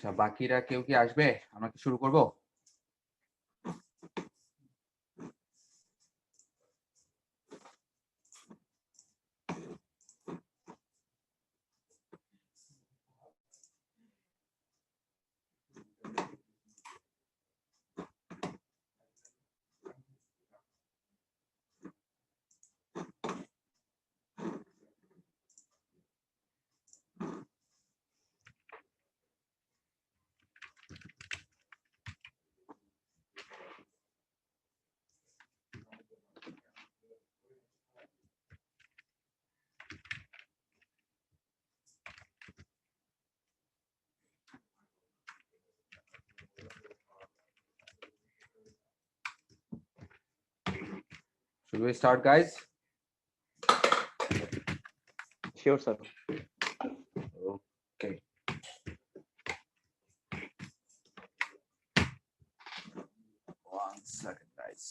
আচ্ছা, বাকিরা কেউ কি আসবে? আমরা কি শুরু করব? Should we start, guys? Sure, sir. Okay. One second, guys.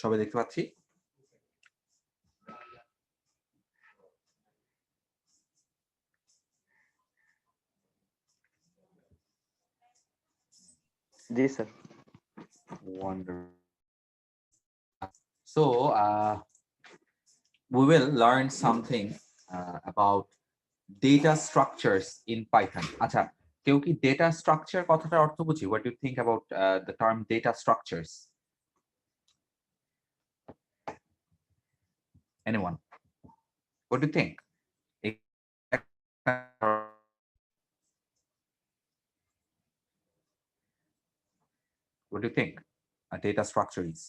সবাই দেখতে পাচ্ছি? Yes, sir. Wonderful. So, we will learn something about data structures in Python. আচ্ছা, কেউ কি data structure কথাটার অর্থ বুঝি? What do you think about the term data structures? Anyone? What do you think? What do you think a data structure is?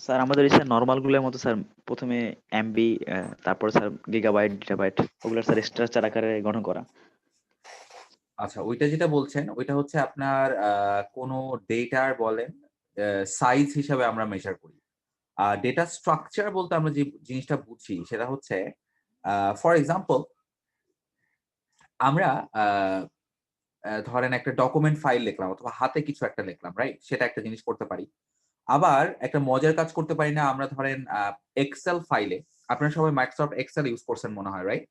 Sir আমাদের sir normal গুলোর মতো sir প্রথমে এমবি তারপর স্যার গিগাবাইট গিগাবাইট ওগুলো sir structure আকারে গঠন করা। আচ্ছা, ওইটা যেটা বলছেন ওইটা হচ্ছে আপনার কোনো ডেটার বলেন সাইজ হিসাবে আমরা মেজার করি। ডেটা স্ট্রাকচার বলতে আমরা যে জিনিসটা বুঝি সেটা হচ্ছে ফর এক্সাম্পল আমরা ধরেন একটা ডকুমেন্ট ফাইল লিখলাম অথবা হাতে কিছু একটা লিখলাম, রাইট? সেটা একটা জিনিস করতে পারি। আবার একটা মজার কাজ করতে পারি না, আমরা ধরেন এক্সেল ফাইলে, আপনারা সবাই মাইক্রোসফট এক্সেল ইউজ করছেন মনে হয়, রাইট?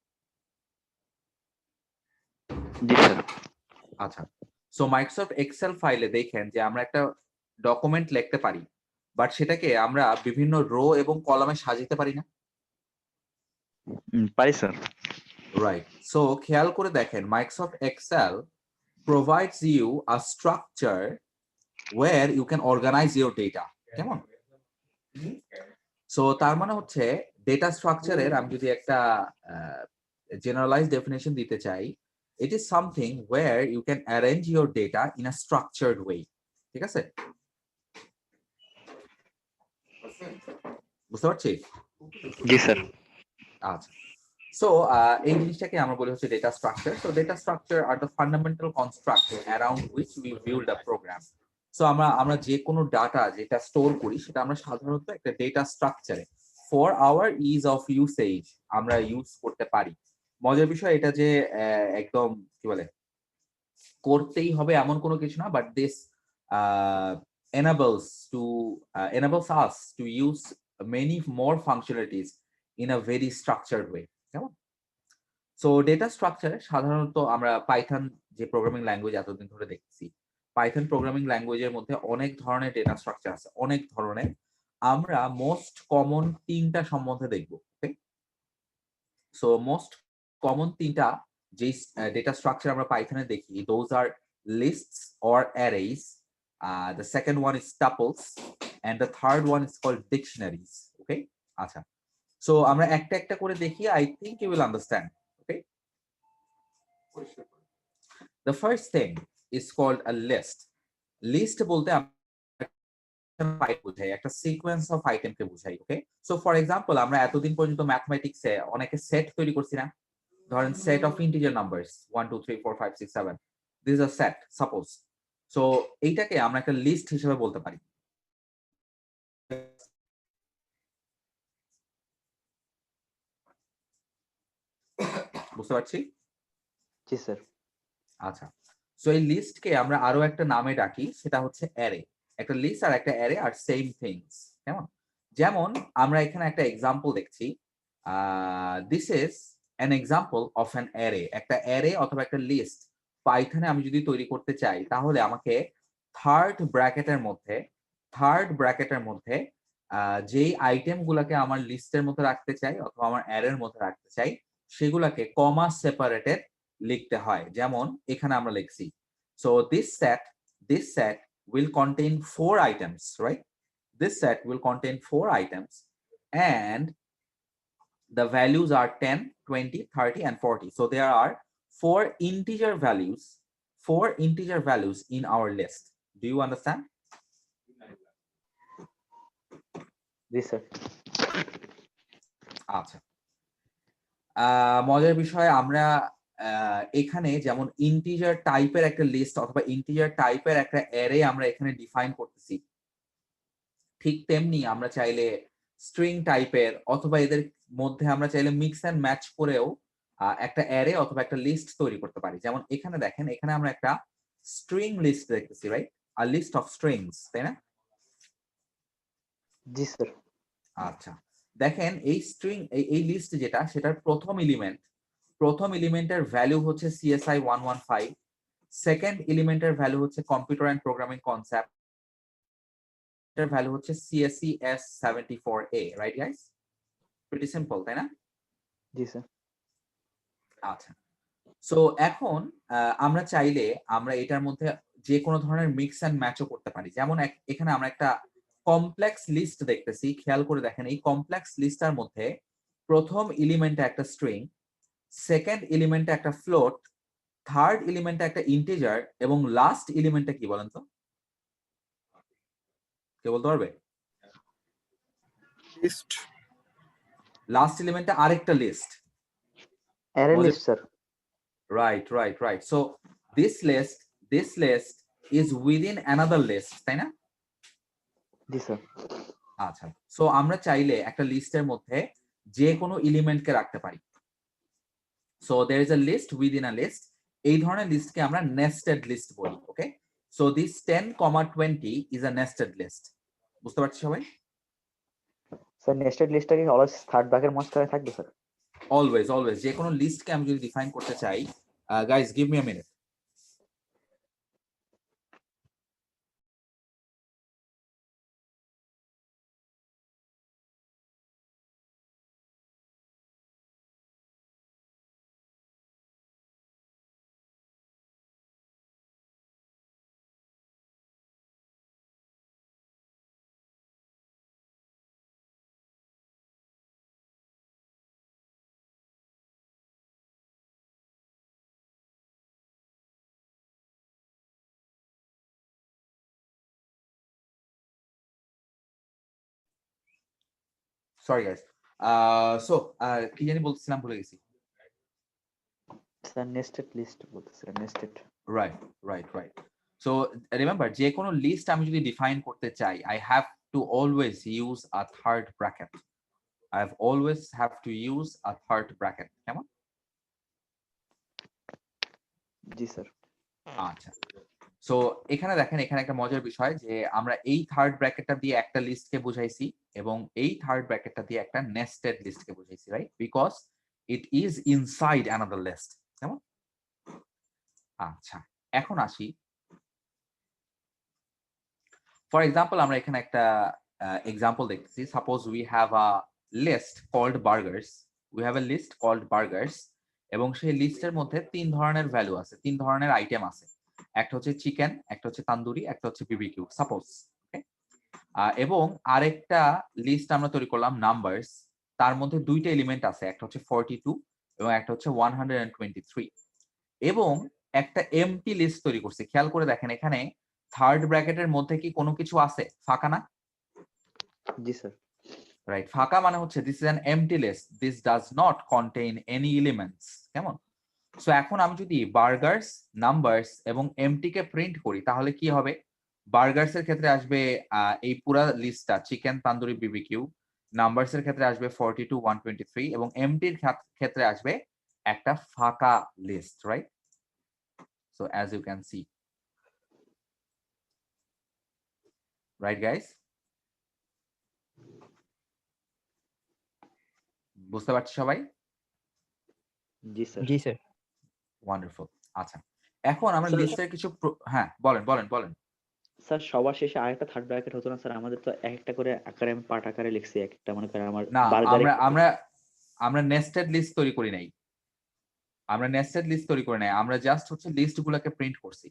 জি স্যার। আচ্ছা, সো মাইক্রোসফট এক্সেল ফাইলে দেখেন যে আমরা একটা ডকুমেন্ট লিখতে পারি, বাট সেটাকে আমরা বিভিন্ন রো এবং কলামে সাজাতে পারি না, পারি স্যার। রাইট? সো খেয়াল করে দেখেন Microsoft Excel provides you a structure where you can organize your data. কেমন? সো তার মানে হচ্ছে ডেটা স্ট্রাকচারের আমি যদি একটা জেনারেলাইজ ডেফিনেশন দিতে চাই, it is something where you can arrange your data in a structured way. ঠিক আছে? বুঝতে পারছি? জি স্যার। আচ্ছা, সো এই জিনিসটাকে আমরা বলি হচ্ছে data structure. So data structure are the fundamental construct around which we build a program. So আমরা যে কোনো ডাটা যেটা স্টোর করি সেটা আমরা সাধারণত একটা ডেটা স্ট্রাকচারে for our ease of usage আমরা ইউজ করতে পারি। মজার বিষয় এটা যে একদম কি বলে করতেই হবে এমন কোনো কিছু না, but this enables enables us to use many more functionalities in a very structured way. কেমন? সো ডেটা স্ট্রাকচারে সাধারণত আমরা পাইথন যে প্রোগ্রামিং ল্যাঙ্গুয়েজ এতদিন ধরে দেখছি, পাইথন প্রোগ্রামিং ল্যাঙ্গুয়েজের মধ্যে অনেক ধরনের ডেটা স্ট্রাকচার আছে, অনেক ধরনের। আমরা মোস্ট কমন তিনটা সম্বন্ধে দেখবো। ওকে, সো মোস্ট কমন তিনটা যে ডেটা স্ট্রাকচার আমরা পাইথনে দেখি, those are lists or arrays, the second one is tuples, and the third one is called dictionaries. Okay, আচ্ছা, সো আমরা একটা একটা করে দেখি, I think you will understand. Okay, the first thing is called a list. List বলতে বোঝাই একটা sequence of আইটেমকে বোঝাই। ওকে, সো ফর এক্সাম্পল আমরা এতদিন পর্যন্ত ম্যাথমেটিক্সে অনেকে সেট তৈরি করছি না, ধরেন set of integer numbers 1 2 3 4 5 6 7, this are set suppose. So এইটাকে আমরা একটা লিস্ট হিসেবে বলতে পারি। বুঝতে পারছি? জি স্যার। আচ্ছা, সো এই লিস্টকে আমরা আরো একটা নামে ডাকি, সেটা হচ্ছে অ্যারে। একটা লিস্ট আর একটা অ্যারে আর সেম থিংস। কেমন? যেমন আমরা এখানে একটা এক্সাম্পল দেখছি, this is an example of an array. একটা অ্যারে অথবা একটা লিস্ট পাইথনে আমি যদি তৈরি করতে চাই, তাহলে আমাকে থার্ড ব্র্যাকেটের মধ্যে যেই আইটেম গুলাকে আমার লিস্টের মধ্যে রাখতে চাই অথবা আমার অ্যারের মধ্যে রাখতে চাই, সেগুলাকে কমা সেপারেটেড লিখতে হয়। যেমন এখানে আমরা লিখছি, so this set will contain 4 items, right? This set will contain 4 items, and the values are 10, 20, 30, and 40. So there are 4 integer values in our list. Do you understand? জি স্যার। আচ্ছা, মজার বিষয়, আমরা এখানে যেমন ইন্টিজার টাইপের একটা লিস্ট অথবা ইন্টিজার টাইপের একটা অ্যারে আমরা এখানে ডিফাইন করতেছি, ঠিক তেমনি আমরা চাইলে স্ট্রিং টাইপের অথবা এদের মধ্যে আমরা চাইলে মিক্স এন্ড ম্যাচ করেও একটা অ্যারে অথবা একটা লিস্ট তৈরি করতে পারি। যেমন এখানে দেখেন, এখানে আমরা একটা স্ট্রিং লিস্ট দেখতেছি, right? A list of strings, তাই না? জি স্যার। আচ্ছা, দেখেন এই স্ট্রিং, এই লিস্ট যেটা, সেটার প্রথম এলিমেন্টের ভ্যালু হচ্ছে CSI 115, সেকেন্ড এলিমেন্টের ভ্যালু হচ্ছে কম্পিউটার এন্ড প্রোগ্রামিং কনসেপ্ট, এর ভ্যালু হচ্ছে CSE S74A, right guys? Pretty simple, তাই না? জি স্যার। আচ্ছা, সো এখন আমরা চাইলে আমরা এটার মধ্যে যে কোনো ধরনের মিক্স এন্ড ম্যাচও করতে পারি। যেমন এখানে আমরা একটা কমপ্লেক্স লিস্ট দেখতেছি, খেয়াল করে দেখেন এই কমপ্লেক্স লিস্টটার মধ্যে প্রথম এলিমেন্টে একটা স্ট্রিং, সেকেন্ড এলিমেন্টে একটা ফ্লোট, থার্ড এলিমেন্টে একটা ইন্টিজার, এবং লাস্ট এলিমেন্টে কি বলেন তো? কে বলতে পারবে? লিস্ট। লাস্ট এলিমেন্টে আরেকটা লিস্ট। Array Was it- list sir. Right. So this list is within another list, তাই না? জি স্যার। আচ্ছা, সো আমরা চাইলে একটা লিস্টের মধ্যে যে কোনো এলিমেন্টকে রাখতে পারি। So there is a list within a list. এই ধরনের লিস্টকে আমরা নেস্টেড লিস্ট বলি। ওকে, so this 10, 20 is a nested list. বুঝতে পারছি সবাই? স্যার নেস্টেড লিস্টটা কি অলওয়েজ থার্ড ব্র্যাকের মাঝখানে থাকবে স্যার? অলওয়েজ যে কোনো লিস্টকে আমি যদি ডিফাইন করতে চাই, guys give me a minute. Sorry guys, so কি জানি বলছিলাম, ভুলে গেছি। স্যার নেস্টেড লিস্ট বলতেছিলেন, নেস্টেড। রাইট। সো রিমেম্বার, যে কোনো লিস্ট আমি যদি ডিফাইন করতে চাই, I have to always use a third bracket. always have to use a third bracket. কেমন? জি স্যার। আচ্ছা, সো এখানে দেখেন, এখানে একটা মজার বিষয় যে আমরা এই থার্ড ব্র্যাকেটটা দিয়ে একটা লিস্টকে বুঝাইছি এবং এই থার্ড ব্র্যাকেটটা দিয়ে একটা নেস্টেড লিস্টকে বুঝাইছি, right? Because it is inside another list. কেমন? আচ্ছা, এখন আসি ফর এক্সাম্পল আমরা এখানে একটা এক্সাম্পল দেখতেছি, suppose we have a list called burgers, we have a list called burgers, এবং সেই লিস্টের মধ্যে 3 ধরনের ভ্যালু আছে, 3 ধরনের আইটেম আছে। একটা হচ্ছে চিকেন, একটা হচ্ছে তান্দুরি, একটা হচ্ছে বিবিকিউ, সাপোজ। ওকে, এবং আরেকটা লিস্ট আমরা তৈরি করলাম নাম্বারস, তার মধ্যে 2টা এলিমেন্ট আছে, একটা হচ্ছে 42 এবং একটা হচ্ছে 123, এবং একটা এমটি লিস্ট তৈরি করছি। খেয়াল করে দেখেন এখানে থার্ড ব্র্যাকেটের মধ্যে কি কোনো কিছু আছে? ফাঁকা না? জি স্যার। রাইট, ফাঁকা মানে হচ্ছে this is an empty list, this does not contain any elements. কেমন? সো এখন আমি যদি বার্গার্স, নাম্বারস এবং এমটি কে প্রিন্ট করি তাহলে কি হবে? বার্গার্স এর ক্ষেত্রে আসবে এই পুরা লিস্টটা, চিকেন, তান্দুরি, বিবিকিউ। নাম্বারস এর ক্ষেত্রে আসবে 42, 123, এবং এমটির ক্ষেত্রে আসবে একটা ফাঁকা list, right? So as you can see, right guys? বুঝতে পারছি সবাই? জি স্যার। জি স্যার। ওয়ান্ডারফুল। আচ্ছা, এখন আমরা স্যার, লিস্টের কিছু হ্যাঁ, বলেন। স্যার সবার শেষে আরেকটা থার্ড ব্র্যাকেট হতো না স্যার? আমাদের তো এক একটা করে আকারে আমি পার্ট আকারে লিখছি, একটা মনে করেন আমার না, বার্গারে। আমরা নেস্টেড লিস্ট তৈরি করি নাই। আমরা জাস্ট হচ্ছে লিস্ট গুলাকে প্রিন্ট করছি।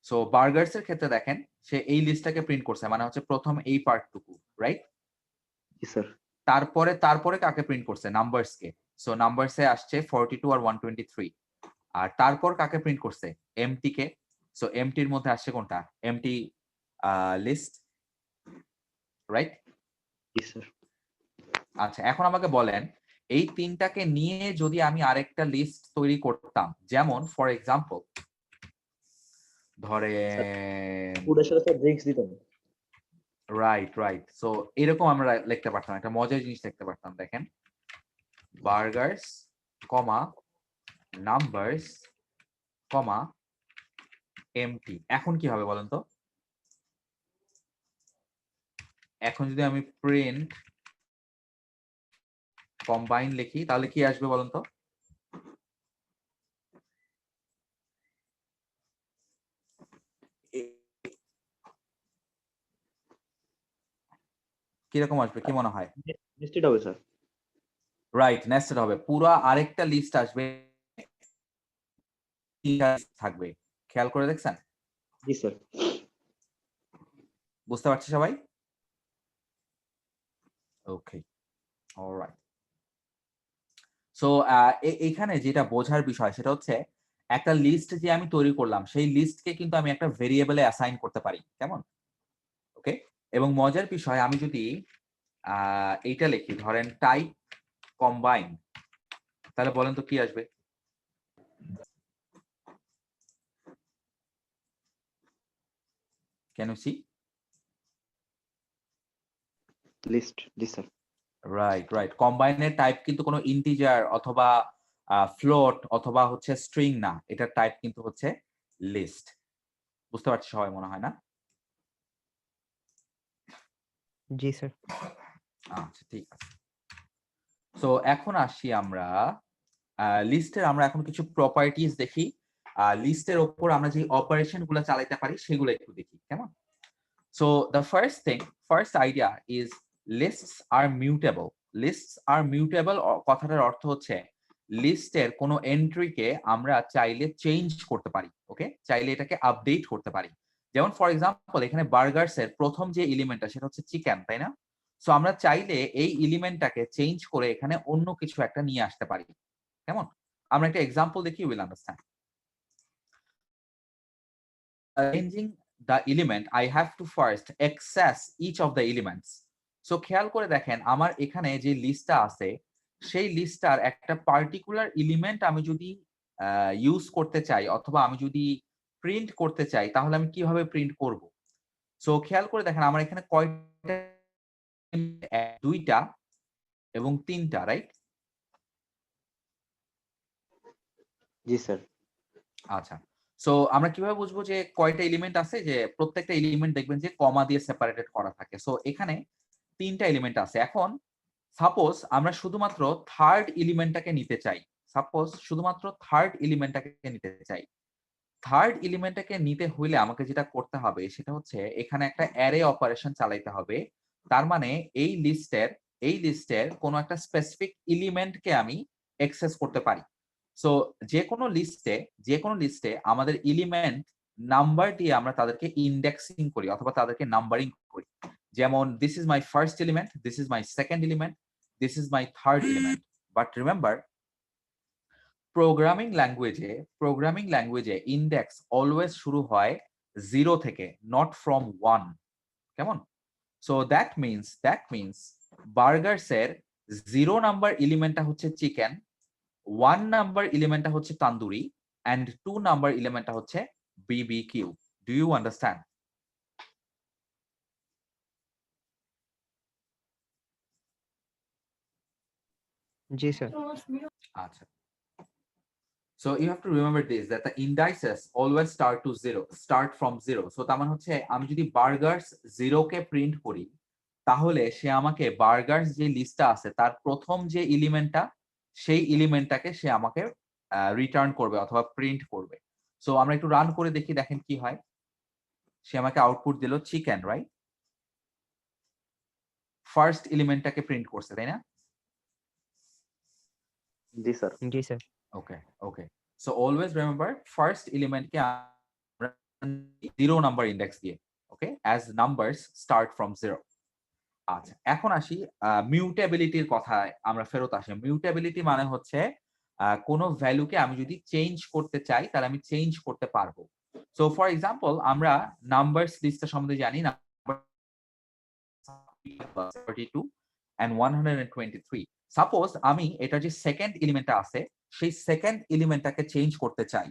সো বার্গার্স এর ক্ষেত্রে দেখেন সে এই লিস্টটাকে প্রিন্ট করছে, মানে হচ্ছে প্রথম এই পার্টটুকু, রাইট? জি স্যার। তারপরে কাকে প্রিন্ট করছে? নাম্বারস কে। সো নাম্বারস এ আসছে 42 আর 123। আর তারপর কাকে প্রিন্ট করছে? এমটি কে। সো এমটির মধ্যে আসছে কোনটা? Empty list, right? জি স্যার। আচ্ছা, এখন আমাকে বলেন এই তিনটাকে নিয়ে যদি আমি আরেকটা লিস্ট তৈরি করতাম, যেমন ফর এক্সাম্পল ধরেন, ফুডের সাথে স্যার ড্রিঙ্কস দিতেন। রাইট, সো এরকম আমরা লিখতে পারতাম, একটা মজার জিনিস লিখতে পারতাম। দেখেন, বার্গার্স কমা নাম্বারস কমা এমটি। এখন কি হবে বলেন তো? এখন যদি আমি প্রিন্ট কম্বাইন লিখি তাহলে কি আসবে বলেন তো? কিরকম আসবে, কি মনে হয়? নেস্টেড হবে স্যার। রাইট, নেস্টেড হবে। পুরো আরেকটা লিস্ট আসবে, থাকবে। খেয়াল করে দেখছেন? জি স্যার। বুঝতে পারছি সবাই? ওকে, অলরাইট। সো এইখানে যেটা বোঝার বিষয় সেটা হচ্ছে একটা লিস্ট যে আমি তৈরি করলাম সেই লিস্টকে কিন্তু আমি একটা ভেরিয়েবলে অ্যাসাইন করতে পারি। কেমন? ওকে, এবং মজার বিষয় আমি যদি এইটা লিখি, ধরেন টাইপ কম্বাইন, তাহলে বলেন তো কি আসবে? Can you see? লিস্ট। জি স্যার। রাইট, কম্বাইনের টাইপ কিন্তু কোনো ইন্টিজার অথবা ফ্লোট অথবা হচ্ছে স্ট্রিং না, এটার টাইপ কিন্তু হচ্ছে লিস্ট। বুঝতে পারছি সবাই মনে হয়, না? জি স্যার। আচ্ছা, ঠিক আছে। সো এখন আসি আমরা লিস্টের, আমরা এখন কিছু প্রপার্টিজ দেখি। লিস্টের উপর আমরা যে অপারেশন গুলো চালাতে পারি সেগুলো একটু দেখি, কেমন? So the first idea is lists are mutable. Lists are mutable কথাটার অর্থ হচ্ছে লিস্টের কোনো এন্ট্রিকে আমরা চাইলে চেঞ্জ করতে পারি। ওকে, চাইলে এটাকে আপডেট করতে পারি। যেমন ফর এক্সাম্পল এখানে বার্গার্স এর প্রথম যে এলিমেন্টটা সেটা হচ্ছে চিকেন, তাই না? সো আমরা চাইলে এই এলিমেন্টটাকে চেঞ্জ করে এখানে অন্য কিছু একটা নিয়ে আসতে পারি। কেমন? আমরা একটা এক্সাম্পল দেখি, will understand. Arranging the element, I have to first access each of the elements. So খেয়াল করে দেখেন আমার এখানে যে লিস্টটা আছে সেই লিস্টটার একটা পার্টিকুলার এলিমেন্ট আমি যদি ইউজ করতে চাই অথবা আমি যদি প্রিন্ট করতে চাই তাহলে আমি কিভাবে প্রিন্ট করব? সো খেয়াল করে দেখেন আমার এখানে কয়টা, দুইটা এবং তিনটা, রাইট? জি স্যার। আচ্ছা, সো আমরা কিভাবে বুঝবো যে কয়টা এলিমেন্ট আছে? যে প্রত্যেকটা এলিমেন্ট দেখবেন যে কমা দিয়ে সেপারেটেড করা থাকে। সো এখানে তিনটা এলিমেন্ট আছে। এখন সাপোজ আমরা শুধুমাত্র থার্ড এলিমেন্টটাকে নিতে চাই। থার্ড এলিমেন্টটাকে নিতে হইলে আমাকে যেটা করতে হবে সেটা হচ্ছে এখানে একটা অ্যারে অপারেশন চালাইতে হবে। তার মানে এই লিস্টের কোনো একটা স্পেসিফিক এলিমেন্টকে আমি অ্যাক্সেস করতে পারি। সো যে কোনো লিস্টে আমাদের এলিমেন্ট নাম্বার দিয়ে আমরা তাদেরকে ইন্ডেক্সিং করি অথবা তাদেরকে নাম্বারিং করি। যেমন this is my first element, this is my second element, this is my third element. But remember, programming ল্যাঙ্গুয়েজে ইন্ডেক্স অলওয়েজ শুরু হয় 0 থেকে, নট ফ্রম 1। কেমন? সো দ্যাট মিনস বার্গারসের 0 নাম্বার এলিমেন্টটা হচ্ছে চিকেন, 1 নাম্বার এলিমেন্টটা হচ্ছে তান্দুরি, and 2 নাম্বার এলিমেন্টটা হচ্ছে বিবিকিউ। Do you understand? জি স্যার। আচ্ছা, so you have to remember this, that the indices always start from 0. so তার মানে হচ্ছে আমি যদি বার্গার্স 0 কে প্রিন্ট করি তাহলে সে আমাকে বার্গার্স যে লিস্টটা আছে তার প্রথম যে এলিমেন্টটা সেই এলিমেন্টটাকে সে আমাকে রিটার্ন করবে অথবা প্রিন্ট করবে। সো আমরা একটু রান করে দেখি, দেখেন কি হয়। সে আমাকে আউটপুট দিল চিকেন, রাইট? ফার্স্ট এলিমেন্টটাকে প্রিন্ট করছে, তাই না? জি স্যার। জি sir. Okay. So always remember first element কে আমরা 0 নাম্বার ইন্ডেক্স দিয়ে, ওকে, as numbers start from 0. আচ্ছা, এখন আসি মিউটেবিলিটির কথায় আমরা ফেরত আসি। মিউটেবিলিটি মানে হচ্ছে কোনো ভ্যালুকে আমি যদি চেঞ্জ করতে চাই তাহলে আমি চেঞ্জ করতে পারবো। সো ফর এক্সাম্পল আমরা নাম্বারস লিস্টটা সম্বন্ধে জানি না, 32 and 123. সাপোজ আমি এটা যে সেকেন্ড এলিমেন্টটা আছে সেই সেকেন্ড এলিমেন্টটাকে চেঞ্জ করতে চাই।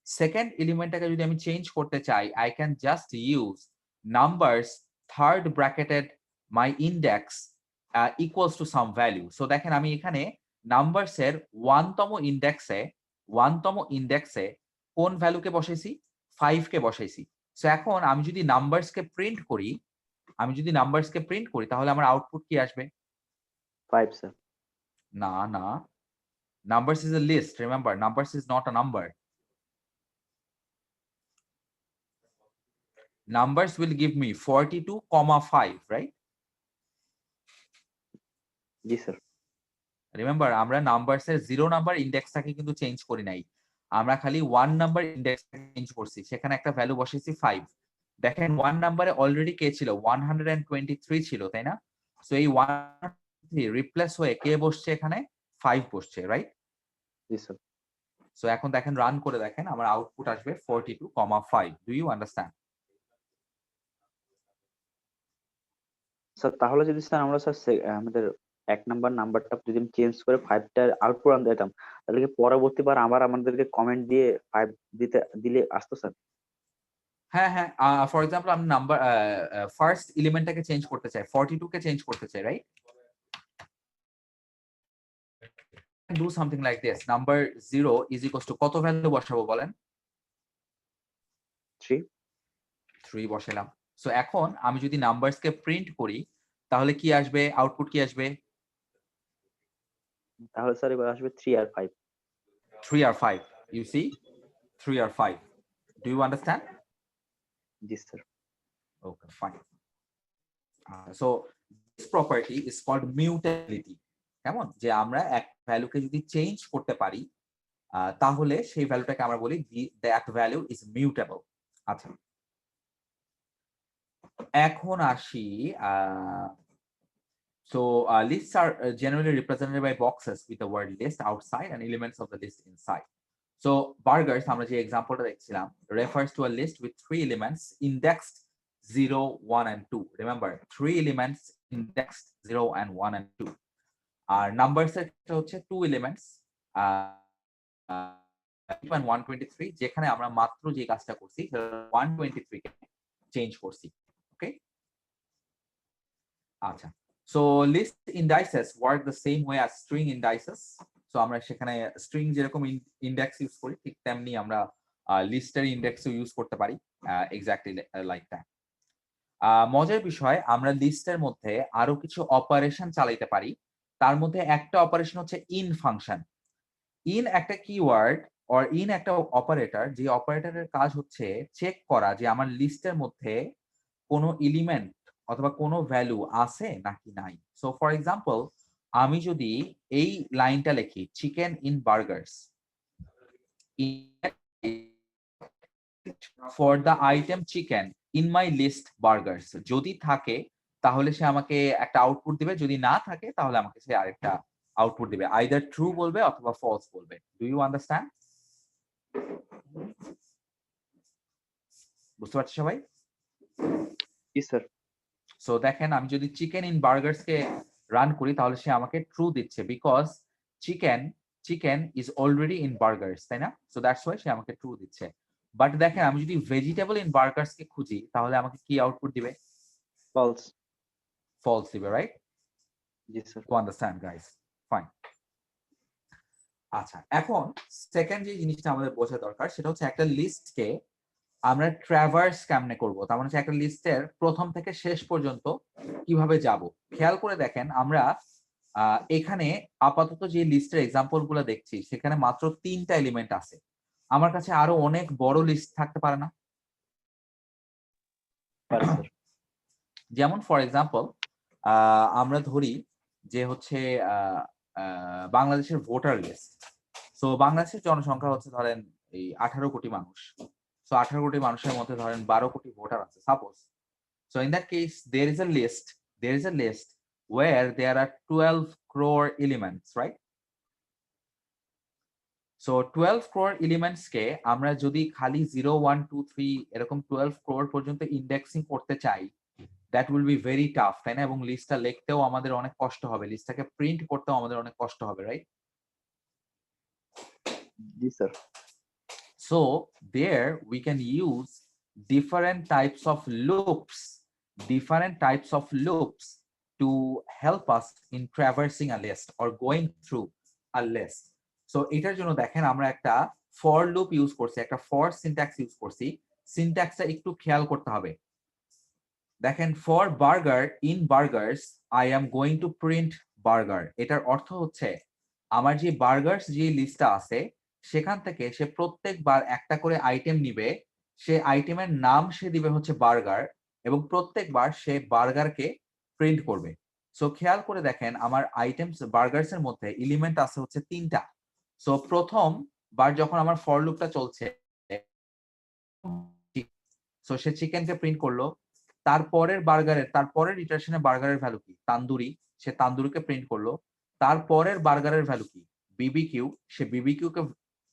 সেকেন্ড এলিমেন্টটাকে যদি আমি চেঞ্জ করতে চাই, I can just use numbers third bracketed my index equals to some value. So দেখেন আমি এখানে নাম্বারসের 1তম ইন্ডেক্সে কোন ভ্যালুকে বসাইছি? 5 কে বসাইছি। সো এখন আমি যদি নাম্বারসকে প্রিন্ট করি তাহলে আমার আউটপুট কি আসবে? 5 স্যার। না, numbers is a list. Remember, numbers is not a number. Numbers will give me 42,5, right? G sir. Remember, আমরা numbers এর 0 নাম্বার ইন্ডেক্সটাকে কিন্তু চেঞ্জ করি নাই। আমরা খালি 1 নাম্বার ইন্ডেক্স চেঞ্জ করছি। সেখানে একটা ভ্যালু বসাইছি 5। দেখেন 1 নাম্বারে অলরেডি কে ছিল? 123 ছিল, তাই না? সো এই 1 রিপ্লেস হয়ে কে বসছে এখানে? 5 বসছে, রাইট? জি স্যার। সো এখন দেখেন, রান করে দেখেন, আমার আউটপুট আসবে 42,5. Do you understand? স্যার তাহলে যদি স্যার আমরা আমাদের 1 নাম্বারটা যদি চেঞ্জ করে 5 টার আউটপুট আনতে দিতাম তাহলে কি পরবর্তীবার আবার আমাদেরকে কমেন্ট দিয়ে 5 দিলে আসতো স্যার? হ্যাঁ, ফর এক্সাম্পল আমি নাম্বার ফার্স্ট এলিমেন্টটাকে চেঞ্জ করতে চাই, 42 কে চেঞ্জ করতে চাই, right? Do something like this, number 0 is equals two কত ভ্যালু বসাবো বলেন? 3 বসালাম। সো এখন আমি যদি নাম্বারসকে প্রিন্ট করি তাহলে কি আসবে? আউটপুট কি আসবে? তাহলে স্যার এবার আসবে 3 আর 5। 3 আর 5, you see, 3 আর 5. Do you understand? জি sir. Okay, fine. So this property is called mutability. কেমন? যে আমরা এক ভ্যালুকে যদি চেঞ্জ করতে পারি তাহলে সেই ভ্যালুটাকে আমরা বলি that value is mutable. আচ্ছা, এখন আসি so lists are generally represented by boxes with the word list outside and elements of the list inside. So burgers, আমরা যে এক্সাম্পলটা দেখছিলাম, refers to a list with 3 elements indexed 0, 1 and 2. Remember, 3 elements indexed 0 and 1 and 2. R numbers এর হচ্ছে 2 elements 123, যেখানে আমরা মাত্র যে কাজটা করছি 123 কে চেঞ্জ করছি, ওকে? আচ্ছা, so list indices work the same way as string indices. So আমরা সেখানে স্ট্রিং যেরকম ইন্ডেক্স ইউজ করি ঠিক তেমনি আমরা লিস্টের ইন্ডেক্সও ইউজ করতে পারি, এক্স্যাক্টলি লাইক দ্যাট। মজার বিষয়, আমরা লিস্টের মধ্যে আরো কিছু অপারেশন চালাইতে পারি। তার মধ্যে একটা অপারেশন হচ্ছে ইন ফাংশন। ইন একটা কিওয়ার্ড, অর ইন একটা অপারেটর, যে অপারেটরের কাজ হচ্ছে চেক করা যে আমার লিস্টের মধ্যে কোনো এলিমেন্ট অথবা কোনো ভ্যালু আছে নাকি নাই। সো ফর এক্সাম্পল, আমি যদি এই লাইনটা লিখি chicken in burgers for the item chicken in my list burgers, যদি থাকে তাহলে সে আমাকে একটা আউটপুট দিবে, যদি না থাকে তাহলে আমাকে সে আরেকটা আউটপুট দিবে, আইদার ট্রু বলবে অথবা ফলস বলবে। Do you understand? বুঝতে পারছো সবাই? জি স্যার। সো দেখেন, আমি যদি চিকেন ইন বার্গার্স কে রান করি তাহলে সে আমাকে ট্রু দিচ্ছে, because chicken chicken is already in burgers, তাই না? সো দ্যাটস ওয়াই সে আমাকে ট্রু দিচ্ছে। বাট দেখেন, আমি যদি ভেজিটেবল ইন বার্গার্স কে খুঁজি তাহলে আমাকে কি আউটপুট দিবে? ফলস। ফলস দিবে, রাইট? জি sir. To understand guys, fine. আচ্ছা, এখন সেকেন্ড যে জিনিসটা আমাদের বোঝা দরকার সেটা হচ্ছে একটা লিস্টকে আমরা ট্র্যাভার্স কেমনে করব, তার মানে হচ্ছে একটা লিস্টের প্রথম থেকে শেষ পর্যন্ত কিভাবে যাব। খেয়াল করে দেখেন, আমরা এখানে আপাতত যে লিস্টের এক্সাম্পল গুলো দেখছি সেখানে মাত্র 3টা এলিমেন্ট আছে। আমার কাছে আরো অনেক বড় লিস্ট থাকতে পারে না? পারে স্যার। যেমন ফর এক্সাম্পল, আমরা ধরি যে হচ্ছে বাংলাদেশের ভোটার লিস্ট। সো বাংলাদেশের জনসংখ্যা হচ্ছে ধরেন এই 18 কোটি মানুষ। সো 18 কোটি মানুষের মধ্যে ধরেন 12 কোটি ভোটার আছে suppose. So in that case there is a list where there are 12 crore elements, right? So 12 crore elements কে আমরা যদি খালি 0 1 2 3 এরকম 12 crore পর্যন্ত ইন্ডেক্সিং করতে চাই, that will be very tough, তাই না? এবং লিস্টটা লিখতেও আমাদের অনেক কষ্ট হবে, লিস্টটাকে প্রিন্ট করতেও আমাদের অনেক কষ্ট হবে, রাইট? জি sir. So there we can use different types of loops to help us in traversing a list or going through a list. So এটার জন্য দেখেন আমরা একটা for loop ইউজ করছি, একটা for syntax ইউজ করছি। সিনট্যাক্সটা একটু খেয়াল করতে হবে। দেখেন, for burger in burgers I am going to print burger, এটার অর্থ হচ্ছে আমার যে বার্গার্স যে লিস্টটা আছে সেখান থেকে সে প্রত্যেকবার একটা করে আইটেম নিবে, সে আইটেমের নাম সে দিবে হচ্ছে বার্গার, এবং প্রত্যেকবার সে বার্গারকে প্রিন্ট করবে। সো খেয়াল করে দেখেন, আমার আইটেমস বার্গার্স এর মধ্যে এলিমেন্ট আছে হচ্ছে 3টা। সো প্রথম বার যখন আমার ফর লুপটা চলছে, সো সে চিকেনকে প্রিন্ট করলো, তারপরের ইটারেশনে বার্গারের ভ্যালু কি? তান্দুরি, সে তান্দুরিকে প্রিন্ট করলো। তারপরের বার্গারের ভ্যালু কি? বিবিকিউ, সে বিবিকিউ কে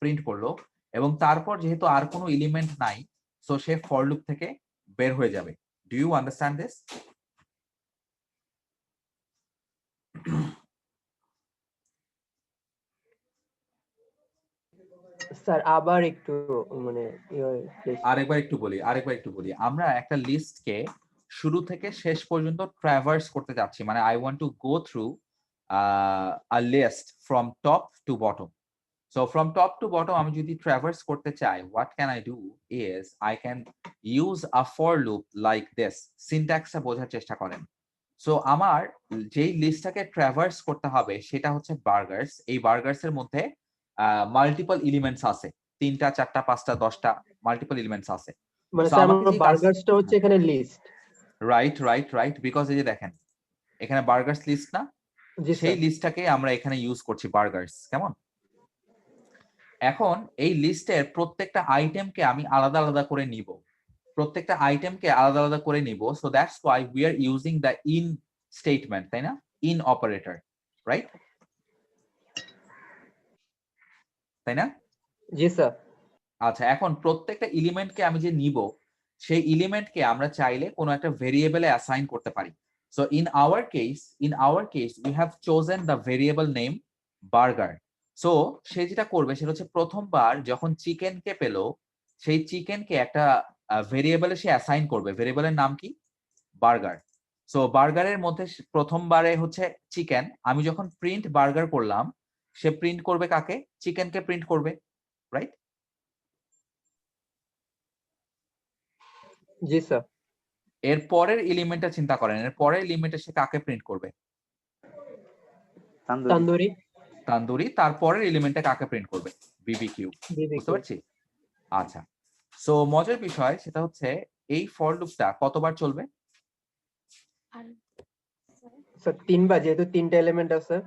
প্রিন্ট করলো। এবং তারপর যেহেতু আর কোনো এলিমেন্ট নাই, সো সে ফর লুপ থেকে বের হয়ে যাবে। Do you understand this? Sir আবার একটু মানে আরেকবার একটু বলি, আমরা একটা লিস্টকে শুরু থেকে শেষ পর্যন্ত ট্র্যাভার্স করতে যাচ্ছি, মানে I want to go through a list from top to bottom. So from top to bottom আমি যদি ট্র্যাভার্স করতে চাই, what can I do is I can use a for loop like this. সিনট্যাক্সটা বোঝার চেষ্টা করেন। সো আমার যেই লিস্টটাকে ট্র্যাভার্স করতে হবে সেটা হচ্ছে বার্গার্স। এই বার্গার্স এর মধ্যে মাল্টিপল এলিমেন্টস আছে, 3টা 4টা 5টা 10টা মাল্টিপল এলিমেন্টস আছে। মানে So স্যার আমাকে আমার যে বার্গার্সটা হচ্ছে এখানে লিস্ট। রাইট, বিকজ এই যে দেখেন এখানে বার্গার্স লিস্ট না, জি সেই স্যার। লিস্টটাকে আমরা এখানে ইউজ করছি বার্গার্স। কেমন? এখন এই লিস্টের প্রত্যেকটা আইটেমকে আমি আলাদা আলাদা করে নিব, so that's why we are using the in statement, তাই না? In operator, right? তাই না? জি স্যার। আচ্ছা, এখন প্রত্যেকটা এলিমেন্টকে আমি যে নিব, সেই এলিমেন্টকে আমরা চাইলে কোনো একটা ভেরিয়েবলে অ্যাসাইন করতে পারি। So in our case we have chosen the variable name burger. So সে যেটা করবে সেটা হচ্ছে প্রথমবার যখন চিকেনকে পেলো, সেই চিকেনকে একটা ভেরিয়েবলে সে অ্যাসাইন করবে, ভেরিয়েবলের নাম কি? বার্গার। সো বার্গারের মধ্যে প্রথমবারে হচ্ছে চিকেন, আমি যখন প্রিন্ট বার্গার করলাম, সে প্রিন্ট করবে কাকে? চিকেনকে প্রিন্ট করবে, রাইট? জি স্যার। এর পরের এলিমেন্টটা চিন্তা করেন, এর পরের এলিমেন্টে সে কাকে প্রিন্ট করবে? তান্দুরি। তান্দুরি। তারপরের এলিমেন্টে কাকে প্রিন্ট করবে? বিবিকিউ। BBQ বুঝতে পারছি? আচ্ছা, সো মজার বিষয় সেটা হচ্ছে এই ফর লুপটা কতবার চলবে? স্যার 3 বার, যেহেতু 3টা এলিমেন্ট আছে।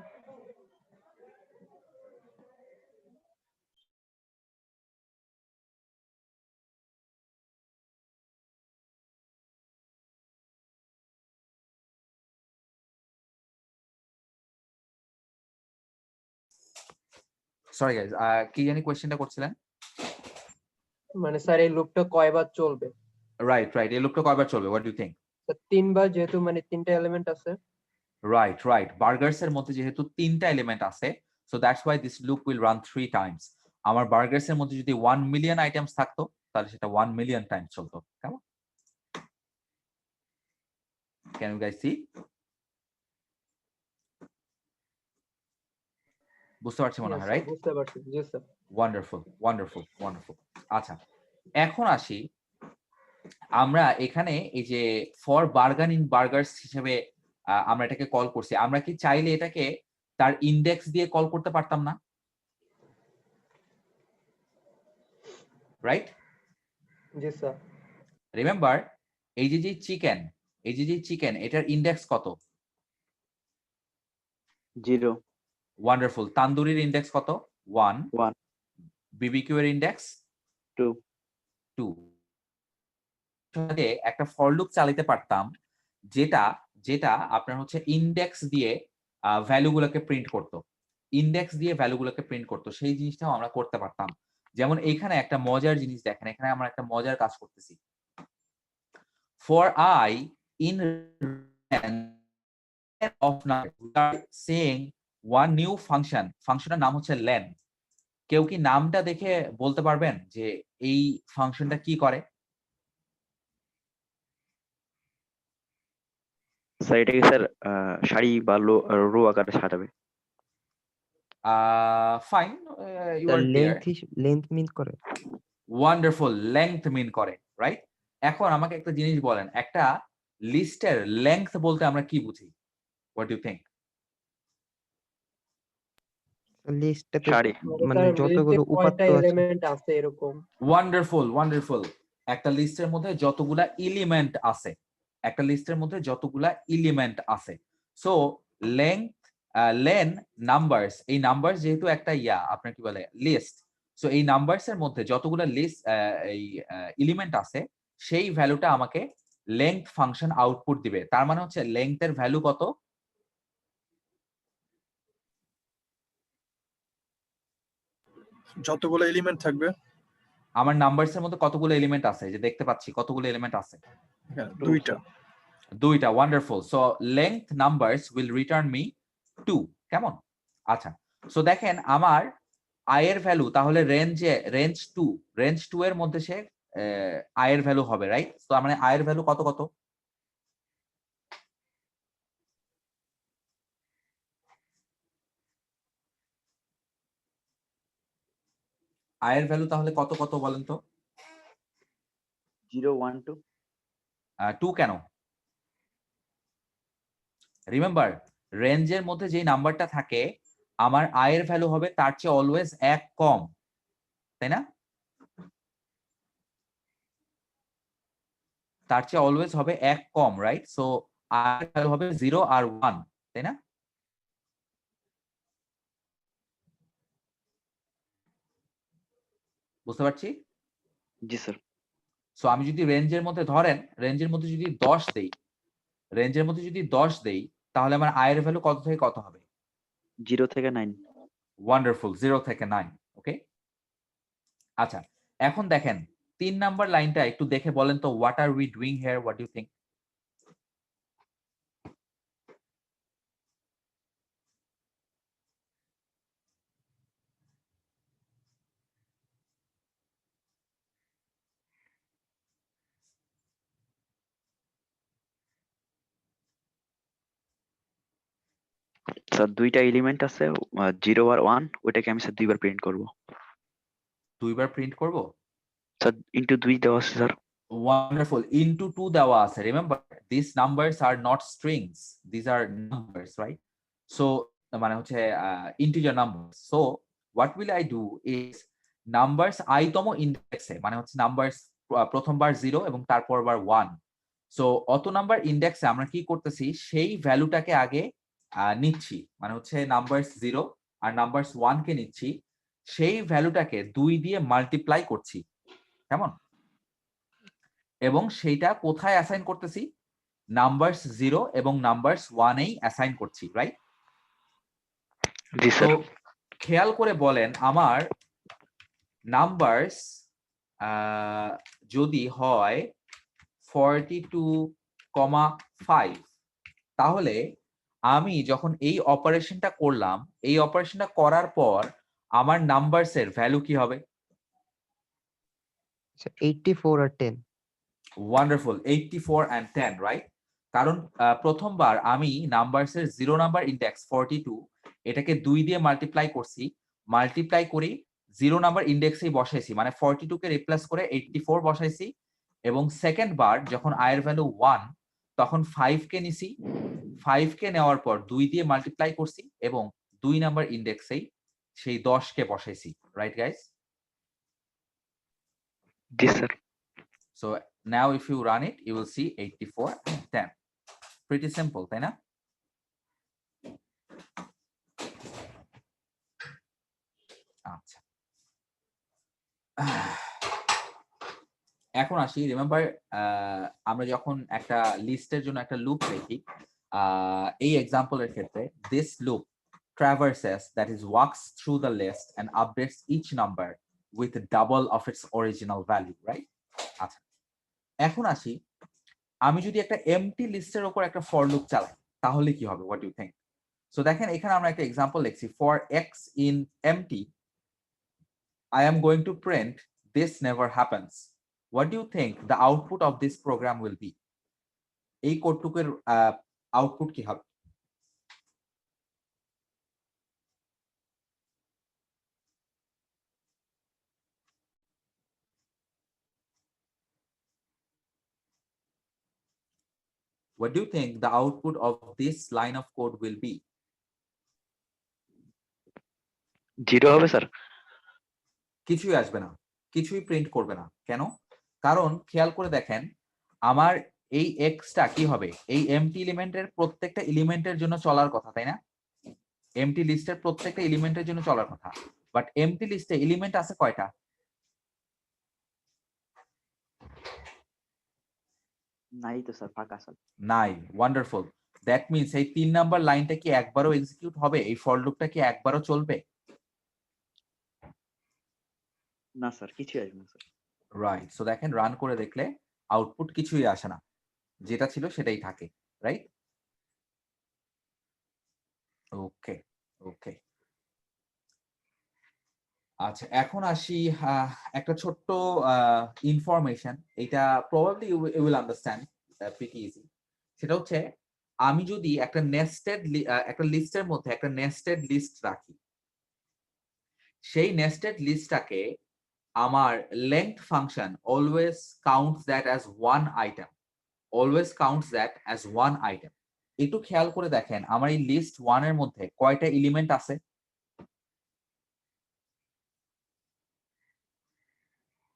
সরি গাইস, কি জানি কোয়েশ্চেনটা করছিলেন? মানে স্যার এই লুপটা কয়বার চলবে? রাইট, রাইট, এই লুপটা কয়বার চলবে? What do you think? Sir 3বার, যেহেতু মানে 3টা এলিমেন্ট আছে। রাইট, রাইট, বার্গার্স এর মধ্যে যেহেতু 3টা এলিমেন্ট আছে, so that's why this loop will run 3 Times. আমার বার্গার্স এর মধ্যে যদি 1 মিলিয়ন আইটেমস থাকতো তাহলে সেটা 1 মিলিয়ন টাইমস চলতো। কেমন? Can you guys see? বুঝতে পারছি মনে Yes, হয়, sir, রাইট? বুঝতে পারছি। জি স্যার। Wonderful, wonderful, wonderful. আচ্ছা, এখন আসি আমরা এখানে এই যে ফর বার্গার ইন বার্গার্স হিসেবে আমরা এটাকে কল করছি। আমরা কি চাইলে এটাকে তার ইনডেক্স দিয়ে কল করতে পারতাম না? রাইট? জি স্যার। রিমেম্বার, এই যে চিকেন, এই যে চিকেন, এটার ইনডেক্স কত? 0 ওয়ান্ডারফুল। তান্দুরির ইনডেক্স কত? 1। 1 বিবিকিউ এর ইনডেক্স 2 2। একটা ফর লুপ চালাতে পারতাম যেটা যেটা আপনার হচ্ছে ইনডেক্স দিয়ে ভ্যালু গুলোকে প্রিন্ট করতো। ইনডেক্স দিয়ে ভ্যালু গুলোকে প্রিন্ট করতো, সেই জিনিসটাও আমরা করতে পারতাম। যেমন এখানে একটা মজার জিনিস দেখেন, এখানে আমরা একটা মজার কাজ করতেছি। For I in of number, we are saying one new function, ফাংশনের নাম হচ্ছে len। কেউ কি নামটা দেখে বলতে পারবেন যে এই ফাংশনটা কি করে? স্যার এটা কি স্যার সারি বা রো আকারে সাজাবে? Fine, you are clear. Length mean করে। ওয়ান্ডারফুল, লেংথ মিন করে, রাইট? এখন আমাকে একটা জিনিস বলেন, একটা লিস্টের লেংথ বলতে আমরা কি বুঝি? What do you think? লিস্টটাতে সারি। মানে স্যার, যতগুলো লিস্টে উপাত্ত কয়টা আছে। এলিমেন্ট আছে এরকম। Wonderful, wonderful. একটা লিস্টের মধ্যে যতগুলা এলিমেন্ট আছে, একটা লিস্টের মধ্যে যতগুলা এলিমেন্ট আছে। সো লেংথ, লেন, নাম্বারস, এই নাম্বারস যেহেতু একটা আপনার কি বলে লিস্ট, সো এই নাম্বারস এর মধ্যে যতগুলা লিস্ট এই এলিমেন্ট আছে সেই ভ্যালুটা আমাকে লেংথ ফাংশন আউটপুট দিবে। তার মানে হচ্ছে লেংথ এর ভ্যালু কত? যতগুলো এলিমেন্ট থাকবে। আমার নাম্বারস এর মধ্যে কতগুলো এলিমেন্ট আছে যে দেখতে পাচ্ছি কতগুলো এলিমেন্ট আছে? হ্যাঁ, দুইটা। দুইটা, wonderful. So length numbers will return me 2। কেমন? আচ্ছা, সো দেখেন আমার আয়ের ভ্যালু তাহলে রেঞ্জ 2, রেঞ্জ 2 এর মধ্যে সে আয়ের ভ্যালু হবে, রাইট? তো মানে আয়ের ভ্যালু কত কত? আয়ের ভ্যালু তাহলে কত কত বলেন তো? 0 1 2 2 কেন? রিমেম্বার, রেঞ্জের মধ্যে যেই নাম্বারটা থাকে আমার আয়ের ভ্যালু হবে তার চেয়ে অলওয়েজ 1 কম, তাই না? তার চেয়ে অলওয়েজ হবে 1 কম, রাইট? সো আয়ের ভ্যালু হবে 0 আর 1, তাই না? বুঝতে পারছি? জি স্যার। সো আমি যদি রেঞ্জের মধ্যে ধরেন, রেঞ্জের মধ্যে যদি 10 দেই, রেঞ্জের মধ্যে যদি 10 দেই তাহলে আমার আয়ের ভ্যালু কত থেকে কত হবে? 0 থেকে 9। ওয়ান্ডারফুল, 0 থেকে 9। ওকে, আচ্ছা, এখন দেখেন 3 নাম্বার লাইনটা একটু দেখে বলেন তো, what are we doing here? What do you think? Sir দুইটা এলিমেন্ট আছে 0 আর 1, ওইটাকে আমি স্যার দুইবার প্রিন্ট করব। দুইবার প্রিন্ট করব? স্যার ইনটু 2 দেওয়া আছে স্যার। ওয়ান্ডারফুল, ইনটু 2 দেওয়া আছে। Remember, this numbers are not strings, this are numbers, right? So মানে হচ্ছে integer number. So what will I do is numbers I তম ইন্ডেক্সে মানে হচ্ছে নাম্বারস প্রথমবার 0 এবং তারপরবার 1, সো অত নাম্বার ইন্ডেক্সে আমরা কি করতেছি সেই ভ্যালুটাকে আগে নিচ্ছি, মানে হচ্ছে নাম্বারস 0 আর নাম্বারস 1 কে নিচ্ছি, সেই ভ্যালুটাকে 2 দিয়ে মাল্টিপ্লাই করছি, কেমন, এবং সেইটা কোথায় অ্যাসাইন করতেছি, নাম্বারস 0 এবং নাম্বারস 1 এই অ্যাসাইন করছি, রাইট? জি তো স্যার। খেয়াল করে বলেন আমার নাম্বারস যদি হয় 42,5, তাহলে আমি যখন এই অপারেশনটা করলাম, এই অপারেশনটা করার পর আমার নাম্বারসের ভ্যালু কি হবে? 84 আর 10। Wonderful, 84 and 10, right? কারণ প্রথমবার আমি নাম্বারসের 0 নাম্বার ইন্ডেক্স 42 এটাকে 2 দিয়ে মাল্টিপ্লাই করছি, মাল্টিপ্লাই করে 0 নাম্বার ইন্ডেক্সেই বসাইছি, মানে 42 কে রিপ্লেস করে 84 বসাইছি, এবং সেকেন্ড বার যখন i এর ভ্যালু 1 তখন 5 কে নিছি, 5 কে নেওয়ার পর 2 দিয়ে মাল্টিপ্লাই করছি এবং 2 নাম্বার ইন্ডেক্সেই সেই 10 কে বসাইছি, রাইট গাইস? জি sir. So now if you run it, you will see 84 and 10. Pretty simple, তাই না? আচ্ছা, এখন আসি, রিমেম্বার আমরা যখন একটা লিস্টের জন্য একটা লুপ লিখি, এই এক্সাম্পলের ক্ষেত্রে this loop traverses, that is walks through the list and updates each number with double of its original value, right? আচ্ছা, এখন আসি, আমি যদি একটা এমটি লিস্টের উপর একটা ফর লুপ চালাই তাহলে কি হবে, হোয়াট ইউ থিংক? সো দেখেন এখানে আমরা একটা এক্সাম্পল লিখছি, for x in empty I am going to print this never happens. What do you think the output of this program will be? এই কোডটুকের আউটপুট কি হবে? What do you think the output of this line of code will be? 0 হবে sir. কিছুই আসবে না, কিছুই print করবে না, কেন? কারণ খেয়াল করে দেখেন আমার এই এক্সটা কি হবে, এই এমটি এলিমেন্টের প্রত্যেকটা এলিমেন্টের জন্য চলার কথা, তাই না? এমটি লিস্টের প্রত্যেকটা এলিমেন্টের জন্য চলার কথা, বাট এমটি লিস্টে এলিমেন্ট আছে কয়টা? নাই তো স্যার, ফাঁকা স্যার। নাই। ওয়ান্ডারফুল, দ্যাট মিন্স এই 3 নাম্বার লাইনটা কি একবারও এক্সিকিউট হবে, এই ফর লুপটা কি একবারও চলবে? না স্যার, কিছুই আসবে না স্যার। রাইট, সো দেখেন রান করে দেখলে আউটপুট কিছুই আসে না, যেটা ছিল সেটাই থাকে, রাইট? ওকে ওকে, আচ্ছা এখন আসি একটা ছোট্ট ইনফরমেশন, এটা probably you will understand pretty easy. সেটা হচ্ছে আমি যদি একটা নেস্টেড একটা লিস্টের মধ্যে একটা নেস্টেড লিস্ট রাখি, সেই নেস্টেড লিস্টটাকে আমার length function always counts that as one item, always counts that as one item. একটু খেয়াল করে দেখেন আমার এই লিস্ট 1 এর মধ্যে কয়টা এলিমেন্ট আছে?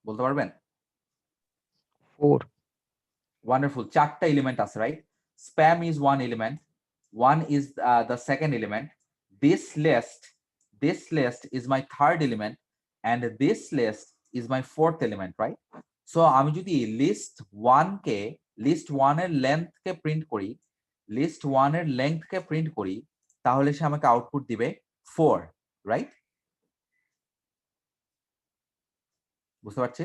বলতে পারবেন? 4। Wonderful, 4টা এলিমেন্ট আছে, right? Spam is one element, one is the second element, this list is my third element, and this list is my fourth element, right? So আমি যদি লিস্ট 1 এর লেন্থ কে প্রিন্ট করি, list 1 এর length কে print করি, তাহলে সে আমাকে output দিবে 4, রাইট? বুঝতে পারছি?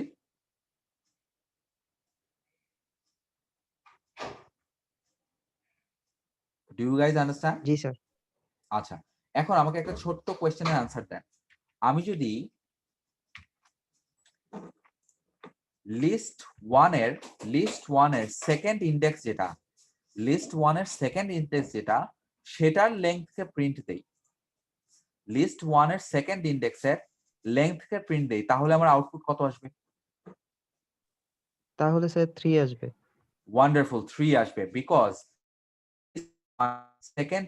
Do you guys understand? জি স্যার। আচ্ছা, এখন আমাকে একটা ছোট্ট কোয়েশ্চেনের আনসার দেন। আমি যদি লিস্ট 1 এর সেকেন্ড ইন্ডেক্স যেটা, সেটার লেংথকে প্রিন্ট দেই, লিস্ট 1 এর সেকেন্ড ইন্ডেক্সের লেংথকে প্রিন্ট দেই, তাহলে আমার আউটপুট কত আসবে? তাহলে স্যার 3 আসবে। ওয়ান্ডারফুল, 3 আসবে, বিকজ সেকেন্ড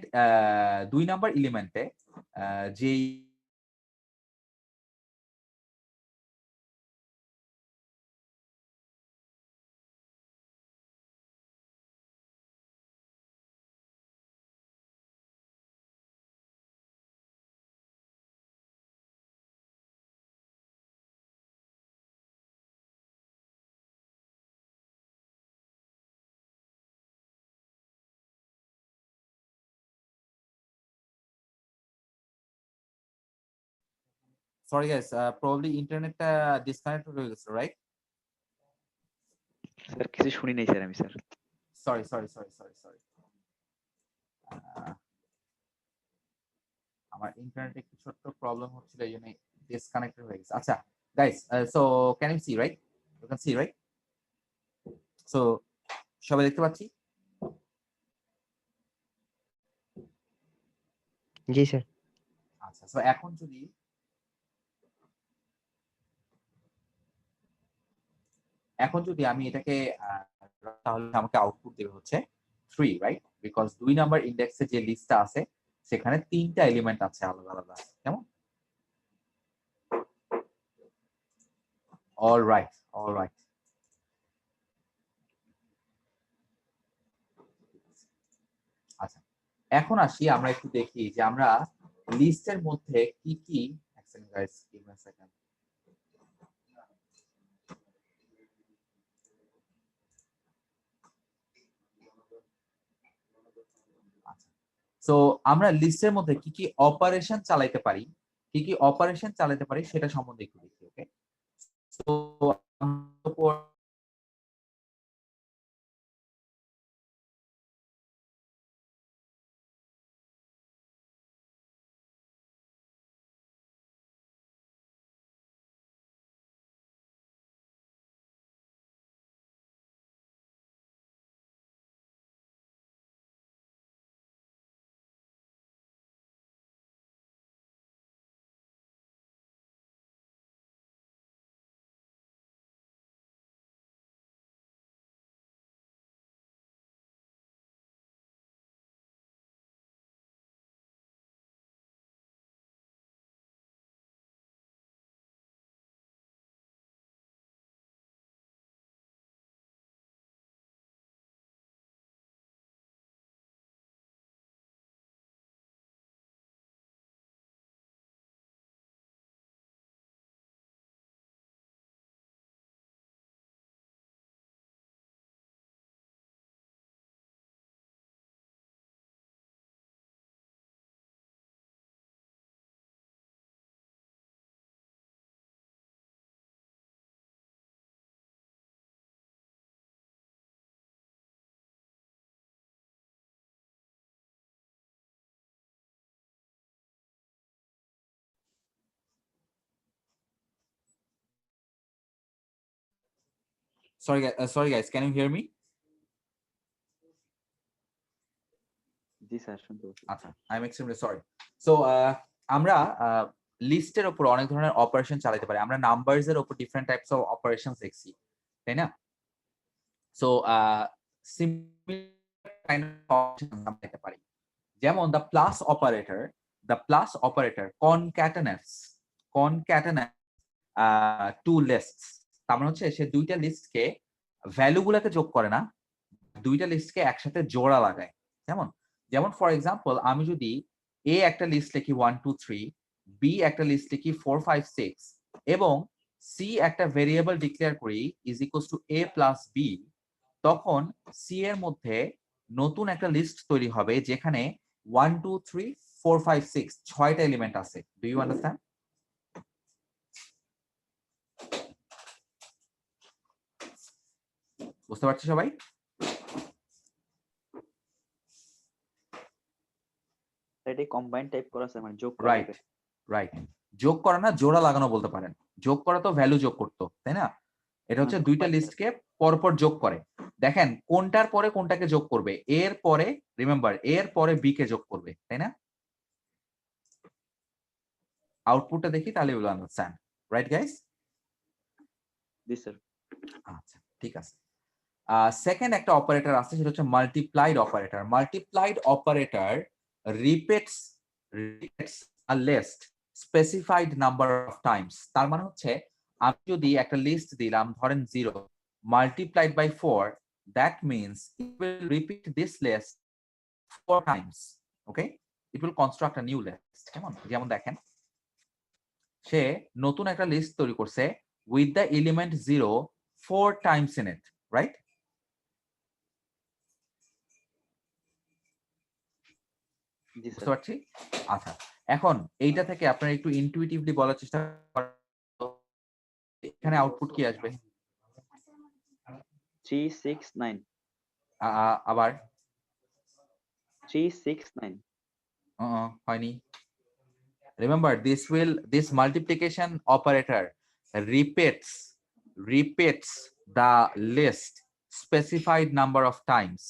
2 নাম্বার এলিমেন্টে যেই সরি গাইস, প্রবাবলি ইন্টারনেটটা ডিসকানেক্টেড হয়ে গেছে, রাইট? স্যার কিছু শুনি নাই স্যার আমি স্যার। সরি আমার ইন্টারনেটে একটু ছোট্ট প্রবলেম হচ্ছিল, এই জন্য ডিসকানেক্টেড হয়ে গেছে। আচ্ছা guys, so can you see right? You can see right? So সবাই দেখতে পাচ্ছি? জি স্যার। আচ্ছা, সো এখন যদি আমি এটাকে তাহলে আমাকে আউটপুট দেবে হচ্ছে 3, রাইট? বিকজ 2 নাম্বার ইন্ডেক্সে যে লিস্টটা আছে সেখানে 3টা এলিমেন্ট আছে আলাদা আলাদা, কেমন? All right. আচ্ছা, এখন আসি আমরা একটু দেখি যে আমরা লিস্টের মধ্যে কি কি, এক second guys, give me a second. So আমরা লিস্টের মধ্যে কি কি অপারেশন চালাতে পারি, সেটা সম্বন্ধে একটু দেখি, okay? So sorry guys, can you hear me? জি স্যার শুনতে পাচ্ছি। আচ্ছা, I am extremely sorry. So আমরা লিস্টের উপর অনেক ধরনের অপারেশন চালাতে পারি। আমরা নাম্বারস এর উপর ডিফারেন্ট টাইপস অফ অপারেশন দেখছি, তাই না? So similar kind of operation আমরা দেখতে পারি, যেমন the plus operator concatenates two lists. তার মানে হচ্ছে সে দুইটা লিস্টকে ভ্যালু গুলাকে যোগ করে না, দুইটা লিস্টকে একসাথে জোড়া লাগায়। যেমন ফর এক্সাম্পল, আমি যদি এ একটা লিস্ট লিখি 1 2 3, বি একটা লিস্ট লিখি 4 5 6 এবং সি একটা ভেরিয়েবল ডিক্লেয়ার করি is equals to a plus b, তখন সি এর মধ্যে নতুন একটা লিস্ট তৈরি হবে যেখানে 1 2 3 4 5 6 ছয়টা এলিমেন্ট আছে। Do you understand? বুঝতে পারছি সবাই? এটাই কম্বাইন টাইপ করা স্যার, মানে যোগ করা রাইট যাবে। রাইট যোগ করা না, জোড়া লাগানো বলতে পারেন। যোগ করা তো ভ্যালু যোগ করতো, তাই না? এটা হচ্ছে দুইটা লিস্টকে পরপর যোগ করে। দেখেন কোনটার পরে কোনটাকে যোগ করবে, এর পরে রিমেম্বার এর পরে বি কে যোগ করবে, তাই না? আউটপুটটা দেখি তাহলে উইল আন্ডারস্ট্যান্ড, রাইট গাইস? জি স্যার। আচ্ছা ঠিক আছে। সেকেন্ড একটা অপারেটর আছে, সেটা হচ্ছে multiplied operator repeats a list specified number of times. তার মানে হচ্ছে আমি যদি একটা লিস্ট দিলাম, ধরেন 0 multiplied by 4, that means it will repeat this list 4 times. Okay, it will construct a new list. যেমন দেখেন, সে নতুন একটা লিস্ট তৈরি করছে with the element 0 4 times in it, right? জি বুঝতে স্যার। পারছি? আচ্ছা, এখন এইটা থেকে আপনারা একটু ইনটুইটিভলি বলার চেষ্টা করেন, এখানে আউটপুট কি আসবে? 369 আবার 369 হয়নি। Remember, this multiplication operator repeats the list specified number of times.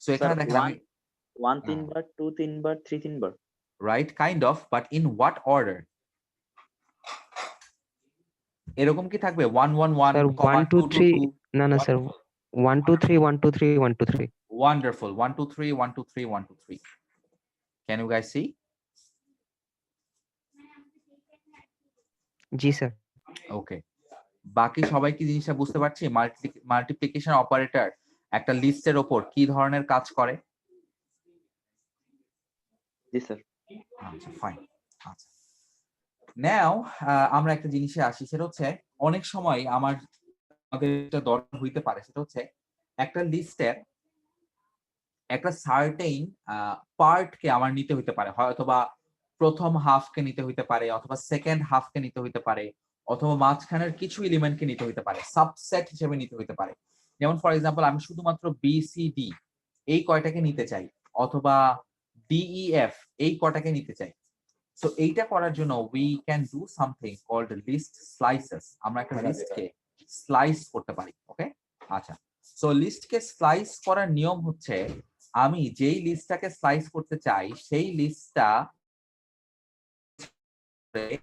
So sir এখানে দেখেন আমি 1 3বার, 2 3বার, 3 3বার। right kind of, but in what order? এরকম কি থাকবে 1 1 1, স্যার 1 2 2 2 3 2? না না sir 1 2 3 1 2 3 1 2 3 Wonderful. 1 2 3 1 2 3 1 2 3. Can you guys see? G sir. Okay. বাকি সবাই কি জিনিসটা বুঝতে পারছি? মাল্টিপ্লিকেশন অপারেটর একটা লিস্টের ওপর কি ধরনের কাজ করে? জি স্যার। আচ্ছা, ফাইন। আচ্ছা, নাও আমরা একটা জিনিসে আসি, সেটা হচ্ছে অনেক সময় আমাদের একটা দরকার হইতে পারে, সেটা হচ্ছে একটা লিস্টের একটা সার্টেইন পার্টকে আমার নিতে হইতে পারে, হয়তোবা প্রথম হাফকে নিতে হইতে পারে, অথবা সেকেন্ড হাফকে নিতে হইতে পারে, অথবা মাঝখানের কিছু এলিমেন্টকে নিতে হইতে পারে, সাবসেট হিসেবে নিতে হইতে পারে। যেমন ফর এক্সাম্পল আমি শুধুমাত্র বিসিডি এই কয়টাকে নিতে চাই, অথবা ডিইএফ এই কয়টাকে নিতে চাই। সো এইটা করার জন্য we can do something called list slices. আমরা একটা লিস্টকে স্লাইস করতে পারি। ওকে, আচ্ছা, সো লিস্টকে স্লাইস করার নিয়ম হচ্ছে, আমি যেই লিস্টটাকে স্লাইস করতে চাই সেই লিস্টটা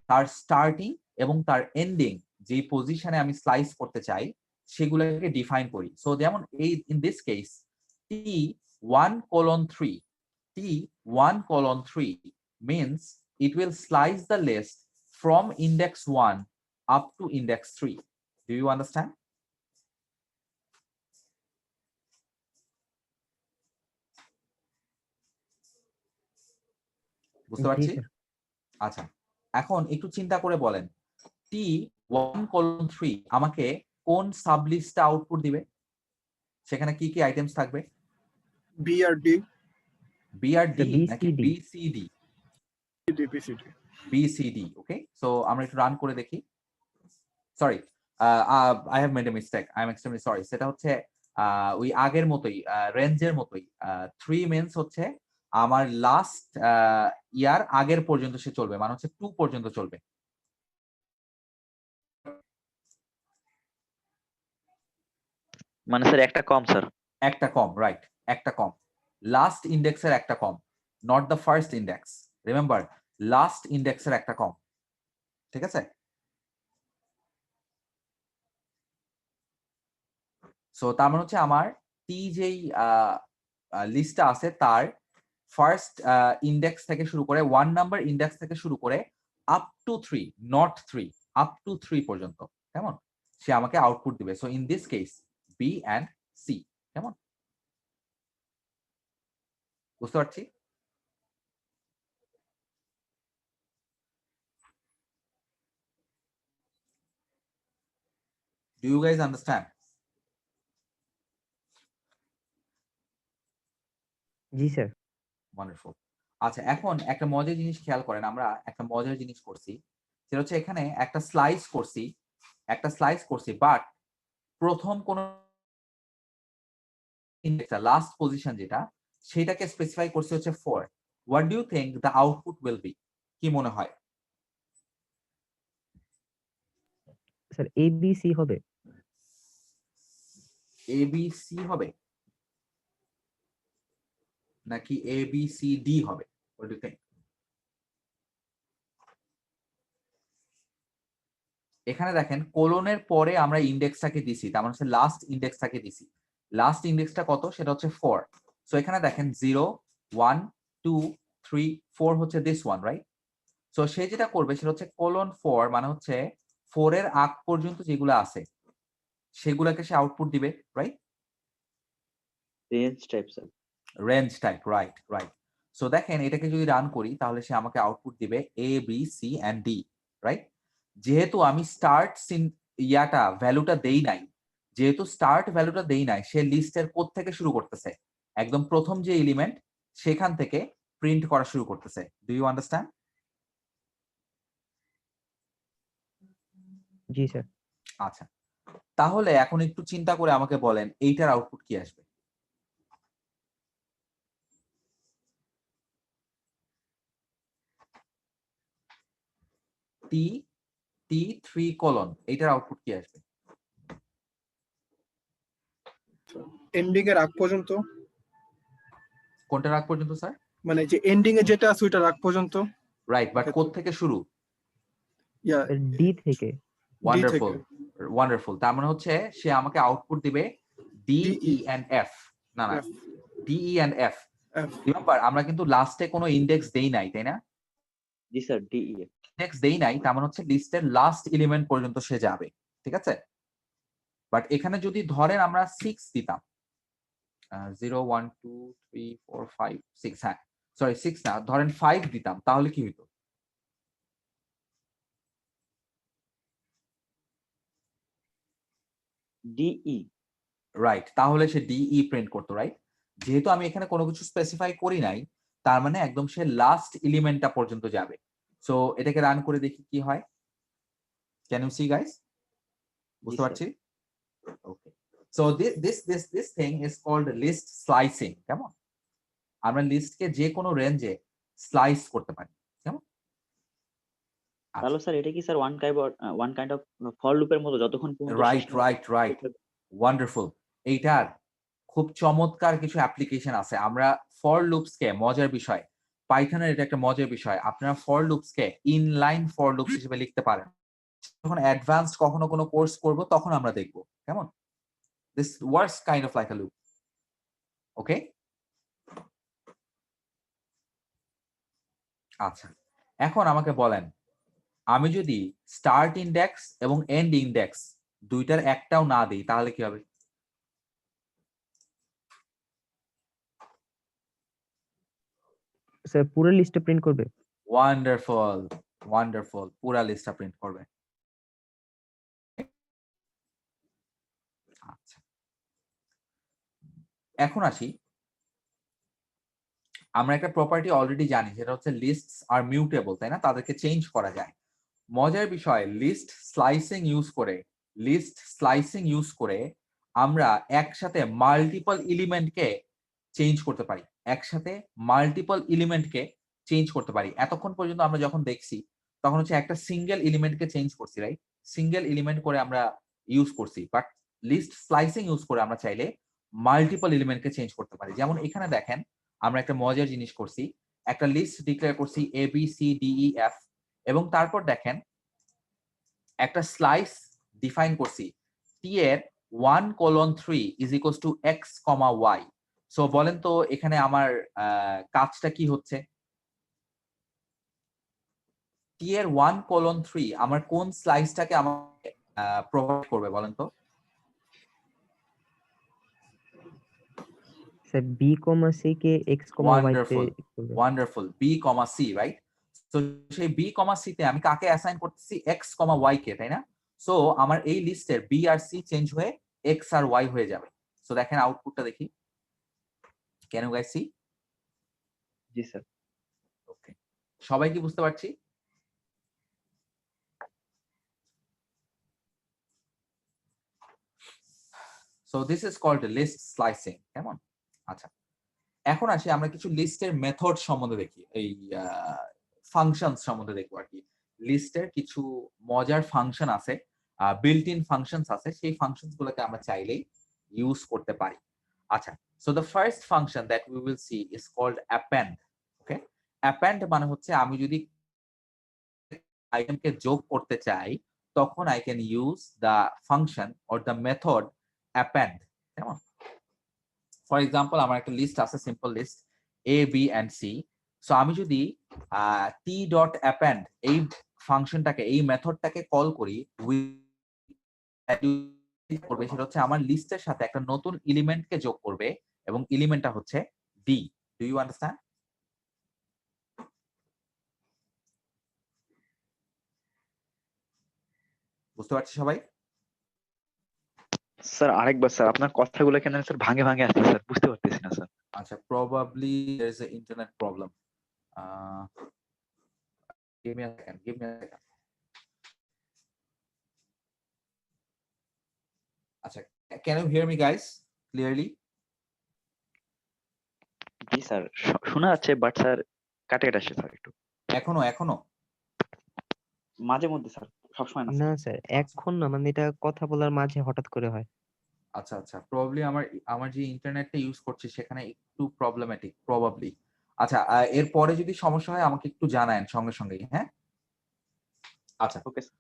তার স্টার্টিং এবং তার এন্ডিং যে পজিশনে আমি স্লাইস করতে চাই সেগুলোকে ডিফাইন করি। সো যেমন এই in this case T1:3 T1:3 means it will slice the list from index 1 up to index 3. Do you understand? বুঝতে জি পারছি? স্যার। আচ্ছা, এখন একটু চিন্তা করে বলেন, T1:3 আমাকে কোন সাবলিস্টটা আউটপুট দিবে? সেখানে কি কি আইটেমস থাকবে? বি আর ডি, বিআরডি নাকি BCD বিসিডি? বিসিডি। বিসিডি। ওকে, সো আমরা একটু রান করে দেখি। Sorry, I have made a mistake, I am extremely sorry. সেটা হচ্ছে ওই আগের মতোই, রেঞ্জের মতোই। 3 মেন্স হচ্ছে আমার লাস্ট ইয়ার আগের পর্যন্ত সে চলবে, মানে হচ্ছে 2 পর্যন্ত চলবে। মানে স্যার একটা কম স্যার। একটা কম, রাইট, একটা কম। লাস্ট ইন্ডেক্সের একটা কম, not the first index. Remember, last ইন্ডেক্সের একটা কম। ঠিক আছে? সো তার মানে হচ্ছে আমার টি যেই লিস্টটা আছে তার ফার্স্ট ইন্ডেক্স থেকে শুরু করে 1 নাম্বার ইন্ডেক্স থেকে শুরু করে up to 3, not 3, up to 3 পর্যন্ত, কেমন? সে আমাকে আউটপুট দিবে। So in this case b and c, কেমন? বুঝতে পারছি? Do you guys understand? জি স্যার। ওয়ান্ডারফুল। আচ্ছা, এখন একটা মজার জিনিস খেয়াল করেন, আমরা একটা মজার জিনিস করছি, সেটা হচ্ছে এখানে একটা স্লাইস করছি, বাট প্রথম কোন লাস্ট পজিশন যেটা সেটাকে স্পেসিফাই করছে হচ্ছে 4। What do you think the output will be? কি মনে হয়? স্যার ABC হবে। এ বি সি হবে নাকি এ বি সি ডি হবে? What do you think? এখানে দেখেন কোলনের পরে আমরা ইন্ডেক্সটাকে দিছি, তার মানে হচ্ছে লাস্ট ইন্ডেক্সটাকে দিছি। লাস্ট ইন্ডেক্সটা কত? সেটা হচ্ছে 4। সো এখানে দেখেন 0 1 2 3 4 হচ্ছে দিস ওয়ান, রাইট? সো সে যেটা করবে সেটা হচ্ছে কোলন 4, মানে হচ্ছে 4 এর আগ পর্যন্ত যেগুলো আছে সেগুলোকে সে আউটপুট দিবে, right? Range type sir. Range type, right right. So দেখেন এটাকে যদি রান করি তাহলে সে আমাকে আউটপুট দিবে A B C and D, right? যেহেতু আমি ভ্যালুটা দেই নাই, সে লিস্টের কোথা থেকে শুরু করতেছে? একদম প্রথম যে এলিমেন্ট সেখান থেকে প্রিন্ট করা শুরু করতেছে। Do you understand? জি স্যার। আচ্ছা, তাহলে এখন একটু চিন্তা করে আমাকে বলেন এইটার আউটপুট কি আসবে? টি টি 3 কোলন, এইটার আউটপুট কি আসবে? এন্ডিং এর আগ পর্যন্ত, কোনটার আগ পর্যন্ত স্যার? মানে যে এন্ডিং এ যেটা আছে ওইটার আগ পর্যন্ত। রাইট, বাট কোথ থেকে শুরু? ইয়া, ডি থেকে। ওয়ান্ডারফুল, থেকে। ওয়ান্ডারফুল। তার মানে হচ্ছে সে আমাকে আউটপুট দিবে d DE e and f. না না, F, d e and f. F, remember আমরা কিন্তু লাস্টে কোনো ইন্ডেক্স দেই নাই, তাই না? জি স্যার, ডিই। ইন্ডেক্স দেই নাই, তার মানে হচ্ছে লিস্টের লাস্ট এলিমেন্ট পর্যন্ত সে যাবে, ঠিক আছে? বাট এখানে যদি ধরেন আমরা 6 দিতাম, 0 1 2 3 4 5 6, হ্যাঁ সরি 6 না, ধরেন 5 দিতাম, তাহলে কি হইতো? ডিই। রাইট, তাহলে সে ডিই প্রিন্ট করতো, রাইট? যেহেতু আমি এখানে কোনো কিছু স্পেসিফাই করি নাই, তার মানে একদম সে লাস্ট এলিমেন্টটা পর্যন্ত যাবে। সো এটাকে রান করে দেখি কি হয়। Can you see guys? বুঝতে স্যার। পারছি? Okay, so this thing is called list slicing. কেমন? আমরা লিস্টকে যে কোনো রেঞ্জে স্লাইস করতে পারি, কেমন? তাহলে স্যার এটা কি sir one kind of for লুপের মতো, যতক্ষণ পর্যন্ত শেষ রাইট না রাইট রাইট, ওয়ান্ডারফুল। এইটার খুব চমৎকার কিছু অ্যাপ্লিকেশন আছে। আমরা ফর লুপসকে, মজার বিষয়, পাইথনের এটা একটা মজার বিষয়, আপনারা ফর লুপসকে ইনলাইন ফর লুপস হিসেবে লিখতে পারেন। যখন অ্যাডভান্সড কখনো কোনো কোর্স করব তখন আমরা দেখব, কেমন? This works kind of like a loop. Okay, আচ্ছা, এখন আমাকে বলেন, আমি যদি স্টার্ট ইন্ডেক্স এবং এন্ড ইন্ডেক্স দুইটার একটাও না দিই তাহলে কি হবে? স্যার পুরো লিস্টে প্রিন্ট করবে। ওয়ান্ডারফুল, ওয়ান্ডারফুল, পুরা লিস্টটা প্রিন্ট করবে। আচ্ছা, এখন আসি, আমরা একটা প্রপার্টি অলরেডি জানি, যেটা হচ্ছে লিস্টস আর মিউটেবল, তাই না? তাদেরকে চেঞ্জ করা যায়। মজার বিষয়, লিস্ট স্লাইসিং ইউজ করে আমরা একসাথে মাল্টিপল এলিমেন্টকে চেঞ্জ করতে পারি। একসাথে মাল্টিপল এলিমেন্টকে চেঞ্জ করতে পারি। এতক্ষণ পর্যন্ত আমরা যখন দেখছি তখন হচ্ছে একটা সিঙ্গেল এলিমেন্টকে চেঞ্জ করছি, রাইট? সিঙ্গেল এলিমেন্ট করে আমরা ইউজ করছি, বাট লিস্ট স্লাইসিং ইউজ করে আমরা চাইলে মাল্টিপল এলিমেন্টকে চেঞ্জ করতে পারি। যেমন এখানে দেখেন, আমরা একটা মজার জিনিস করছি, একটা লিস্ট ডিক্লেয়ার করছি A B C D E F, এবং তারপর দেখেন একটা স্লাইস ডিফাইন করছি, টি এর 1:3 is equals to x comma y. So বলেন তো এখানে আমার কাজটা কি হচ্ছে? টি এর 1:3 আমার কোন স্লাইসটাকে আমাকে প্রোভাইড করবে বলেন তো? Sir B comma C K x comma Y তে ওয়ান্ডারফুল, করবে। Wonderful, B comma C, right? তো সেই বি কমা সি তে আমি কাকে অ্যাসাইন করতেছি? এক্স কমা ওয়াই কে, তাই না? সো আমার এই লিস্টের বি আর সি চেঞ্জ হয়ে এক্স আর ওয়াই হয়ে যাবে। সো দেখেন আউটপুটটা দেখি, ক্যান ইউ গাইস সি? জি স্যার। ওকে, সবাই কি বুঝতে পারছি? So this is called list slicing, কেমন? আচ্ছা, এখন আসি আমরা কিছু লিস্টের মেথড সম্বন্ধে দেখি, এই ফাংশনস সম্বন্ধে দেখবো আর কি। লিস্টের কিছু মজার ফাংশন আছে, বিল্ট ইন ফাংশনস আছে, সেই ফাংশনস গুলোকে আমরা চাইলেই ইউজ করতে পারি। আচ্ছা, so the first function that we will see is called append. Okay, append মানে হচ্ছে আমি যদি আইটেমকে যোগ করতে চাই তখন I can use the function or the method append, কেমন? ফর এক্সাম্পল আমার একটা লিস্ট আছে, simple list a b and c. So আমি যদি টি ডট অ্যাপেন্ড এই ফাংশনটাকে, এই মেথডটাকে কল করি, করবে সেটা হচ্ছে আমার লিস্টের সাথে একটা নতুন এলিমেন্টকে যোগ করবে, এবং এলিমেন্টটা হচ্ছে ডি। Do you understand? বুঝতে পারছি সবাই? স্যার আরেকবার স্যার, আপনার কথাগুলো কেন স্যার ভাঙে ভাঙে আসছে স্যার, বুঝতে পারতেছি না স্যার। আচ্ছা, probably there is a internet problem. Give me a second. Give me a second. আচ্ছা, can you hear me guys clearly? G sir, শোনা যাচ্ছে, বাট স্যার কাটে কাটে আসছে স্যার, একটু এখনো মাঝে মধ্যে স্যার, সবসময় না না স্যার। স্যার, এখন না, মানে এটা কথা বলার মাঝে হঠাৎ করে হয়। আচ্ছা প্রবাবলি আমার যে ইন্টারনেটটা ইউজ করছি সেখানে একটু প্রবলেমেটিক প্রবাবলি। আচ্ছা, এরপরে যদি সমস্যা হয় আমাকে একটু জানায়েন সঙ্গে সঙ্গেই, হ্যাঁ? আচ্ছা, ওকে স্যার।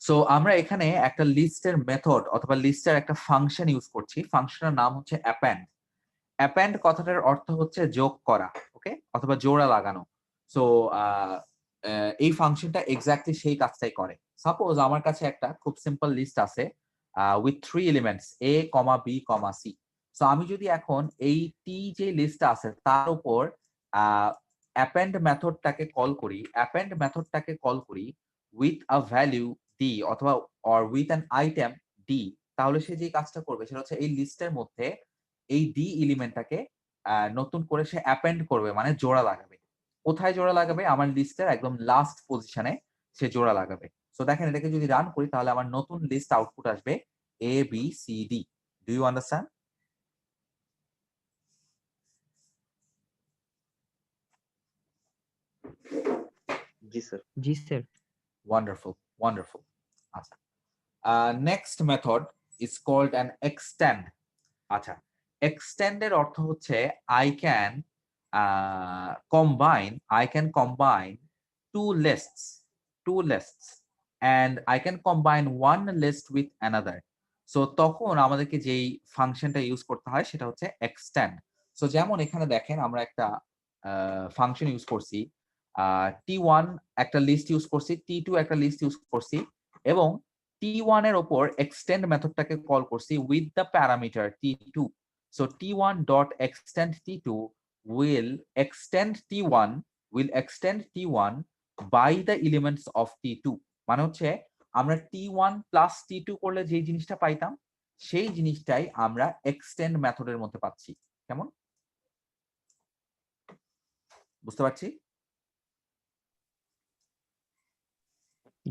সো আমরা এখানে একটা লিস্টের মেথড অথবা লিস্টের একটা ফাংশন ইউজ করছি। ফাংশনের নাম হচ্ছে অ্যাপেন্ড। অ্যাপেন্ড কথাটার অর্থ হচ্ছে যোগ করা, ওকে, অথবা জোড়া লাগানো। সো এই ফাংশনটা এক্স্যাক্টলি সেই কাজটাই করে। সাপোজ আমার কাছে একটা খুব সিম্পল লিস্ট আছে with 3 elements a, b, c। So আমি যদি এখন এই টি যে লিস্টটা আছে তার উপর অ্যাপেন্ড মেথডটাকে কল করি উইথ আ ভ্যালু d অথবা or with an item d, তাহলে সে যে কাজটা করবে সেটা হচ্ছে এই লিস্টের মধ্যে এই ডি এলিমেন্টটাকে নতুন করে সে অ্যাপেন্ড করবে, মানে জোড়া লাগাবে। কোথায় জোড়া লাগাবে? আমার লিস্টের একদম লাস্ট পজিশনে সে জোড়া লাগাবে। সো দেখেন, এটাকে যদি রান করি তাহলে আমার নতুন লিস্ট আউটপুট আসবে A B C D. Do you understand? জি স্যার। জি স্যার। ওয়ান্ডারফুল। আচ্ছা, next method is called an extend. আচ্ছা, এক্সটেন্ড এর অর্থ হচ্ছে I can combine two lists and I can combine one list with another. So তখন আমাদেরকে যেই ফাংশনটা ইউজ করতে হয় সেটা হচ্ছে এক্সটেন্ড। সো যেমন এখানে দেখেন আমরা একটা ফাংশন ইউজ করছি, t1 একটা লিস্ট ইউজ করছি, t2 একটা লিস্ট ইউজ করছি, এবং t1 এর ওপর এক্সটেন্ড মেথডটাকে কল করছি with the parameter t2. So t1.extend t2 will extend t1 by the elements of t2. মানে হচ্ছে আমরা t1 প্লাস t2 করলে যে জিনিসটা পাইতাম সেই জিনিসটাই আমরা এক্সটেন্ড মেথডের মধ্যে পাচ্ছি। কেমন বুঝতে পারছি?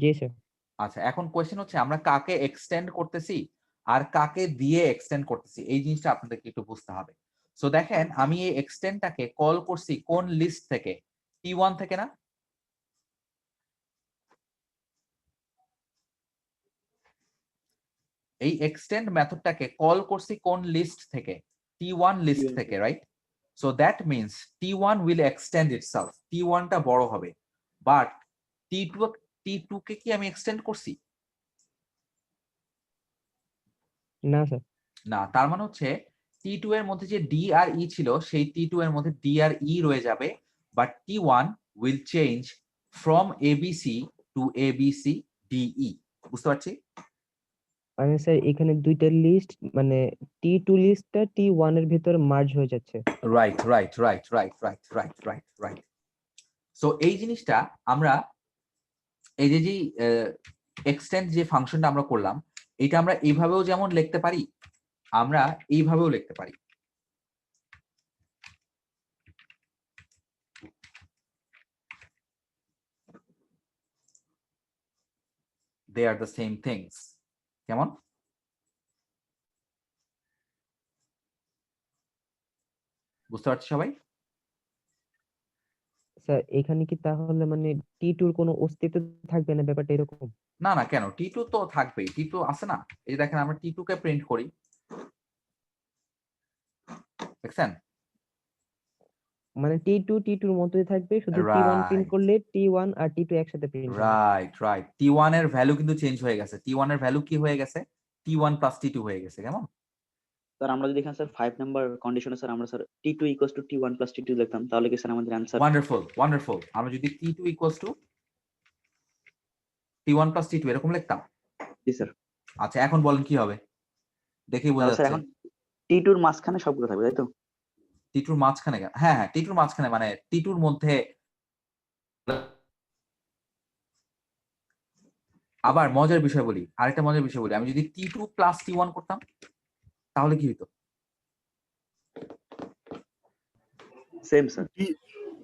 জি স্যার। আচ্ছা, এখন কোয়েশ্চেন হচ্ছে আমরা কাকে এক্সটেন্ড করতেছি আর কাকে দিয়ে এক্সটেন্ড করতেছি, এই জিনিসটা আপনাদেরকে একটু বুঝতে হবে। সো দেখেন, আমি এই এক্সটেন্ডটাকে কল করছি কোন লিস্ট থেকে? t1 থেকে না? এই এক্সটেন্ড মেথডটাকে কল করছি কোন লিস্ট থেকে? t1 লিস্ট থেকে, right? So that means t1 will extend itself, t1 টা বড় হবে, বাট t2 কে কি আমি এক্সটেন্ড করছি? না স্যার। না, তার মানে হচ্ছে t2 এর মধ্যে যে d আর e ছিল সেই t2 এর মধ্যে d আর e রয়ে যাবে, but t1 will change from abc to abc de। বুঝতে পারছি? মানে স্যার এখানে দুইটা লিস্ট, মানে T2 লিস্টটা T1 এর ভিতরে মার্জ হয়ে যাচ্ছে। রাইট। সো এই জিনিসটা আমরা এই যে এক্সটেন্ড যে ফাংশনটা আমরা করলাম, এটা আমরা এইভাবেও যেমন লিখতে পারি, আমরা এইভাবেও লিখতে পারি। They are the same things. কেমন? বুঝতে পারছি সবাই? স্যার এখানে কি তাহলে মানে T2 এর কোনো অস্তিত্ব থাকবে না, ব্যাপারটা এরকম? না কেন, t2 তো থাকবেই, t2 আছে না? এই যে দেখেন আমরা t2 কে প্রিন্ট করি, দেখছেন? মানে T2 T2 এর মতোই থাকবে, শুধু T1 প্রিন্ট রাইট করলে T1 আর T2 একসাথে প্রিন্ট হবে। রাইট t1 এর ভ্যালু কিন্তু চেঞ্জ হয়ে গেছে, t1 এর ভ্যালু কি হয়ে গেছে? t1 প্লাস t2 হয়ে গেছে। কেমন? স্যার আমরা যদি এখানে স্যার 5 নাম্বার কন্ডিশনে স্যার আমরা sir t2 equals to t1 plus t2 লিখতাম, তাহলে কি স্যার আমাদের অ্যানসার? ওয়ান্ডারফুল। আমরা যদি t2 equals to t1 plus t2 এরকম লিখতাম। জি স্যার। আচ্ছা, এখন বলেন কি হবে? দেখেই বোঝা স্যার যাচ্ছে। এখন t2 এর মাঝখানে সবগুলো থাকবে, তাই তো? t2 এর মাঝখানে? হ্যাঁ t2 এর মাঝখানে, মানে t2 এর মধ্যে। আবার মজার বিষয় বলি, আরেকটা মজার বিষয় বলি, আমি যদি t2 প্লাস t1 করতাম তাহলে কি হতো? Same sir.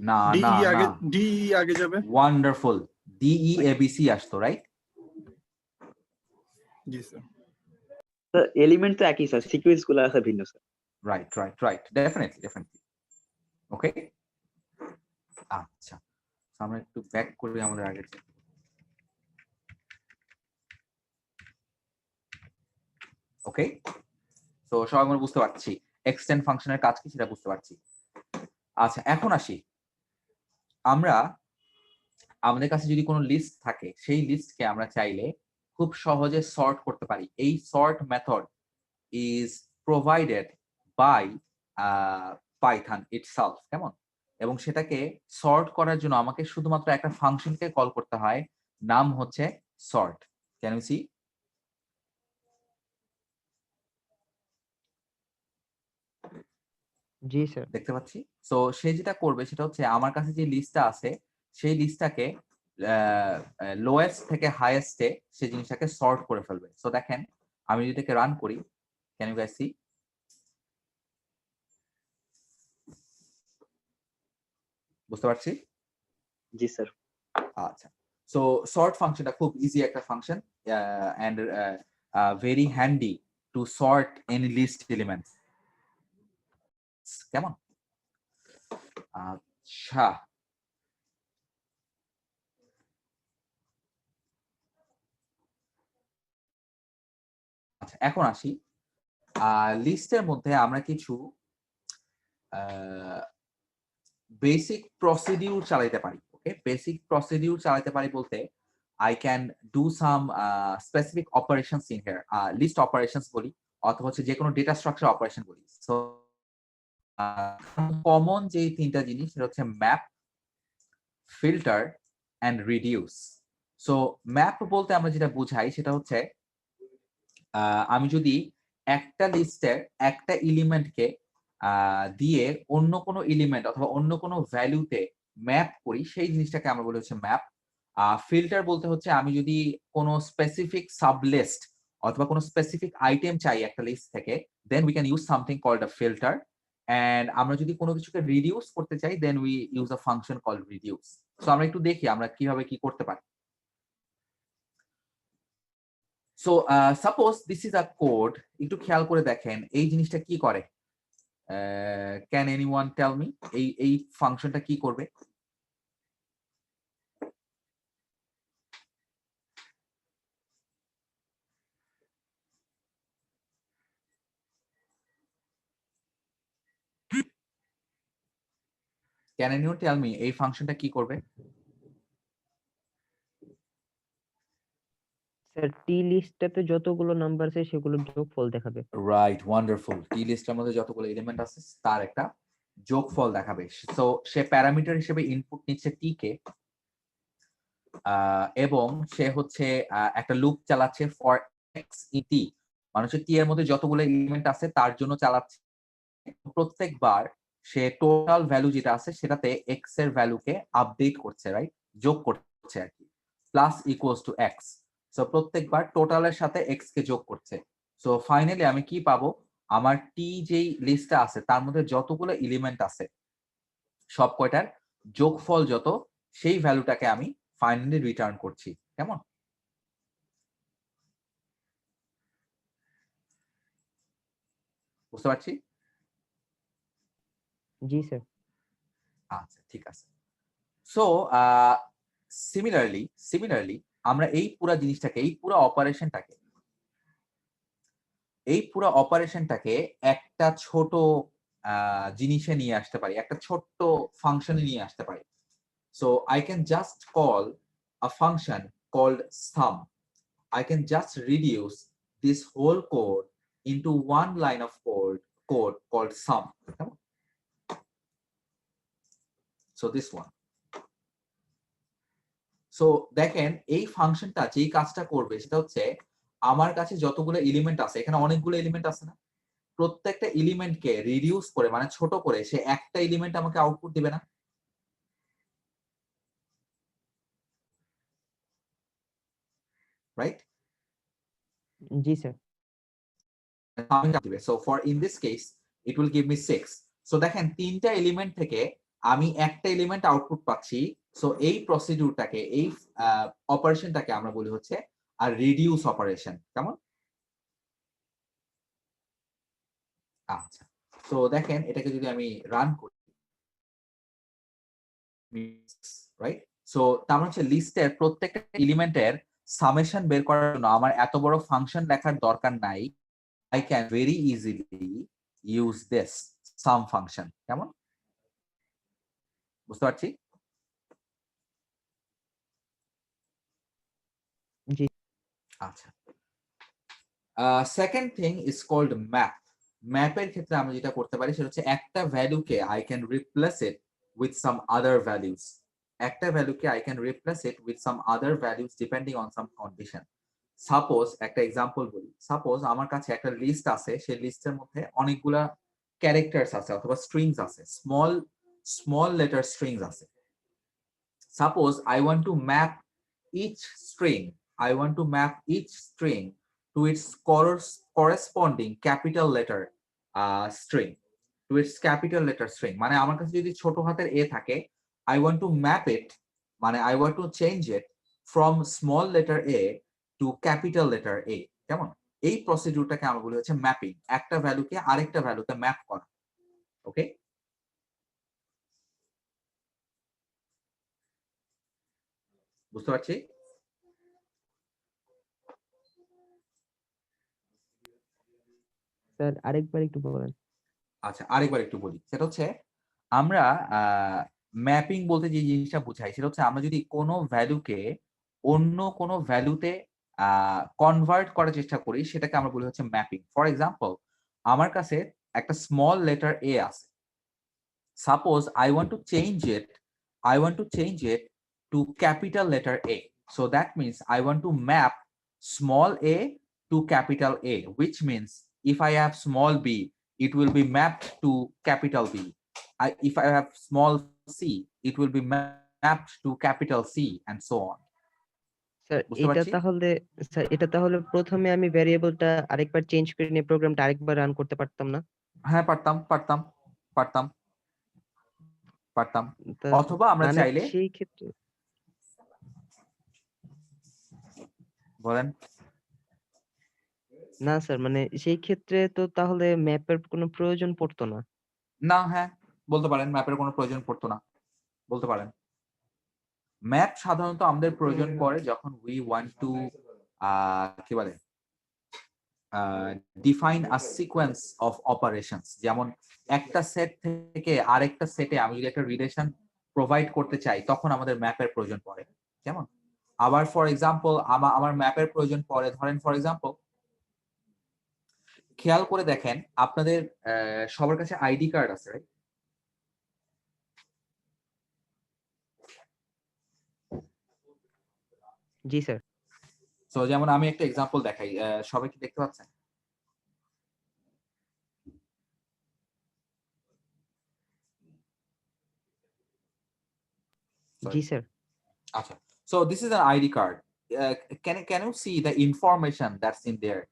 না ডি না ই আগে না, ডি ই আগে যাবে। ওয়ান্ডারফুল, ডিই এবিসি আসতো, রাইট? জি স্যার। এলিমেন্ট তো একই স্যার, সিকোয়েন্স গুলো আছে ভিন্ন sir. Right right right, definitely definitely. Okay, আচ্ছা, So আমরা একটু ব্যাক করি আমাদের আগের যে। ওকে, তো সবাই আমরা বুঝতে পারছি এক্সটেন্ড ফাংশনের কাজ কি সেটা বুঝতে পারছি। আচ্ছা, এখন আসি আমরা, আমাদের কাছে যদি কোনো লিস্ট থাকে সেই লিস্টকে আমরা চাইলে খুব সহজে সর্ট করতে পারি। এই sort method is provided by Python itself, কেমন? এবং সেটাকে সর্ট করার জন্য আমাকে শুধুমাত্র একটা ফাংশনকে কল করতে হয়, নাম হচ্ছে সর্ট। Can you see? জি স্যার। দেখতে পাচ্ছি। সো সে যেটা করবে সেটা হচ্ছে আমার কাছে যে লিস্টটা আছে সেই লিস্টটাকে লোয়েস্ট থেকে হাইয়েস্টে সেই জিনিসটাকে সর্ট করে ফেলবে। সো দেখেন আমি যদি এটাকে রান করি, ক্যান ইউ গাইস সি? বুঝতে পারছি? জি স্যার। আচ্ছা, সো সর্ট ফাংশনটা খুব ইজি একটা function and very handy to sort any list elements, কেমন? আচ্ছা, আচ্ছা এখন আসি লিস্টের মধ্যে আমরা কিছু বেসিক প্রসিডিউর চালাতে পারি। ওকে, বেসিক প্রসিডিউর চালাতে পারি বলতে I can do some specific operations in here, list operations বলি অথবা হচ্ছে যে কোনো ডেটা স্ট্রাকচার অপারেশন বলি। সো কমন যে তিনটা জিনিস সেটা হচ্ছে map, filter and reduce. So map বলতে আমরা যেটা বুঝাই সেটা হচ্ছে আমি যদি একটা লিস্টের একটা এলিমেন্টকে দিয়ে অন্য কোনো এলিমেন্ট অথবা অন্য কোনো ভ্যালুতে ম্যাপ করি সেই জিনিসটাকে আমরা বলি হচ্ছে ম্যাপ। ফিল্টার বলতে হচ্ছে আমি যদি কোনো স্পেসিফিক সাবলিস্ট অথবা কোনো স্পেসিফিক আইটেম চাই একটা লিস্ট থেকে, then we can use something called a filter. And আমরা যদি কোনো কিছুকে রিডিউস করতে চাই then we use a function called reduce. So আমরা একটু দেখি আমরা কিভাবে কি করতে পারি। So suppose this is a code, একটু খেয়াল করে দেখেন এই জিনিসটা কি করে। ক্যান এনিওয়ান টেল মি এই ফাংশনটা কি করবে? ক্যান এনিওয়ান টেল মি এই ফাংশনটা কি করবে? স্যার টি লিস্টটাতে যতগুলো নাম্বার আছে সেগুলোর যোগফল দেখাবে। Right, wonderful. টি লিস্টের মধ্যে যতগুলো এলিমেন্ট আছে তার একটা যোগফল দেখাবে। সো সে প্যারামিটার হিসেবে ইনপুট নিচ্ছে টি কে, এবং সে হচ্ছে একটা লুপ চালাচ্ছে ফর এক্স ই টি, মানে হচ্ছে টি এর মধ্যে যতগুলো এলিমেন্ট আছে তার জন্য চালাচ্ছে। প্রত্যেকবার সে টোটাল ভ্যালু যেটা আছে সেটাতে এক্স এর ভ্যালুকে আপডেট করছে, রাইট, যোগ করছে আর কি, plus equals to x. So প্রত্যেকবার টোটালের সাথে এক্স কে যোগ করছে। সো ফাইনালি আমি কি পাবো? আমার টি যেই লিস্টটা আছে তার মধ্যে যতগুলো এলিমেন্ট আছে সব কয়টার যোগফল যত সেই ভ্যালুটাকে আমি ফাইনালি রিটার্ন করছি, কেমন? বুঝতে পারছি? জি স্যার। আচ্ছা, ঠিক আছে। সো সিমিলারলি আমরা এই পুরা জিনিসটাকে, এই পুরো অপারেশনটাকে একটা ছোট জিনিসে নিয়ে আসতে পারি, একটা ছোট্ট ফাংশনে নিয়ে আসতে পারি। So I can just call a function called sum. I can just reduce this whole code into one line of code called sum. So this one. So দেখেন এই ফাংশনটা যেই কাজটা করবে সেটা হচ্ছে আমার কাছে যতগুলো এলিমেন্ট আছে, এখানে অনেকগুলো এলিমেন্ট আছে না, প্রত্যেকটা এলিমেন্টকে রিডিউস করে মানে ছোট করে সে একটা এলিমেন্ট আমাকে আউটপুট দিবে না? রাইট? জি স্যার। দিবে। So for in this case it will give me 6। So দেখেন তিনটা এলিমেন্ট থেকে আমি একটা এলিমেন্ট আউটপুট পাচ্ছি, সো এই প্রসিডিউরটাকে, এই অপারেশনটাকে আমরা বলি হচ্ছে আর রিডিউস অপারেশন। কেমন? আচ্ছা, তো দেখেন এটাকে যদি আমি রান করি, রাইট? সো তার মানে হচ্ছে লিস্টের প্রত্যেকটা এলিমেন্টের সামেশন বের করার জন্য আমার এত বড় ফাংশন লেখার দরকার নাই। I can very easily use this sum function. কেমন? বুঝতে পারছি? জি। আচ্ছা। Second thing is called map. ম্যাপের ক্ষেত্রে আমরা যেটা করতে পারি সেটা হচ্ছে একটা ভ্যালুকে I can replace it with some other values. একটা ভ্যালুকে I can replace it with some other values depending on some condition. Suppose একটা এক্সাম্পল বলি, সাপোজ আমার কাছে একটা লিস্ট আছে, সেই লিস্টের মধ্যে অনেকগুলা ক্যারেক্টারস আছে অথবা স্ট্রিংস আছে, স্মল লেটার স্ট্রিংস আছে। Suppose I want to map each string to its corresponding capital letter string, মানে আমার কাছে যদি ছোট হাতের a থাকে, I want to map it, মানে I want to change it from small letter a to capital letter A. কেমন? এই প্রসিডিউরটাকে আমরা বলি হচ্ছে ম্যাপিং, একটা ভ্যালুকে আরেকটা ভ্যালুতে ম্যাপ করা। ওকে, বুঝতে পারছি? স্যার আরেকবার একটু বলেন। আচ্ছা, আরেকবার একটু বলি, সেটা হচ্ছে আমরা ম্যাপিং বলতে যে জিনিসটা বোঝাই সেটা হচ্ছে আমরা যদি কোনো ভ্যালুকে অন্য কোনো ভ্যালুতে কনভার্ট করার চেষ্টা করি সেটাকে আমরা বলি হচ্ছে ম্যাপিং। ফর এক্সাম্পল, আমার কাছে একটা স্মল লেটার এ আছে, suppose I want to change it to capital letter A. So that means I want to map small a to capital A, which means if I have small b, it will be mapped to capital B. If I have small c, it will be mapped to capital C, and so on. Sir বুঝতে এটা পারছি? তাহলে sir এটা তাহলে প্রথমে আমি ভ্যারিয়েবলটা আরেকবার change করে নিয়ে প্রোগ্রামটা আরেকবার রান করতে পারতাম না? হ্যাঁ, পারতাম। তা অথবা আমরা মানে চাইলে, সেই ক্ষেত্রে বলেন। না স্যার, মানে সেই ক্ষেত্রে তো তাহলে ম্যাপের কোনো প্রয়োজন পড়তো না। না, হ্যাঁ, বলতে পারেন ম্যাপের কোনো প্রয়োজন পড়তো না, বলতে পারেন। ম্যাপ সাধারণত আমাদের প্রয়োজন পড়ে যখন উই ওয়ান্ট টু কি বলে define a sequence of operations. যেমন একটা সেট থেকে আরেকটা সেটে আমি যদি একটা রিলেশন প্রোভাইড করতে চাই তখন আমাদের ম্যাপের প্রয়োজন পড়ে। যেমন আবার ফর এক্সাম্পল আমার ম্যাপের প্রয়োজন পড়ে, ধরেন ফর এক্সাম্পল খেয়াল করে দেখেন আপনাদের সবার কাছে আইডি কার্ড আছে, রাইট? জি স্যার। সো যেমন আমি একটা এক্সাম্পল দেখাই, সবাই কি দেখতে পাচ্ছেন? জি sir. Acha. So this is an ID card. Can you see the information that's in there?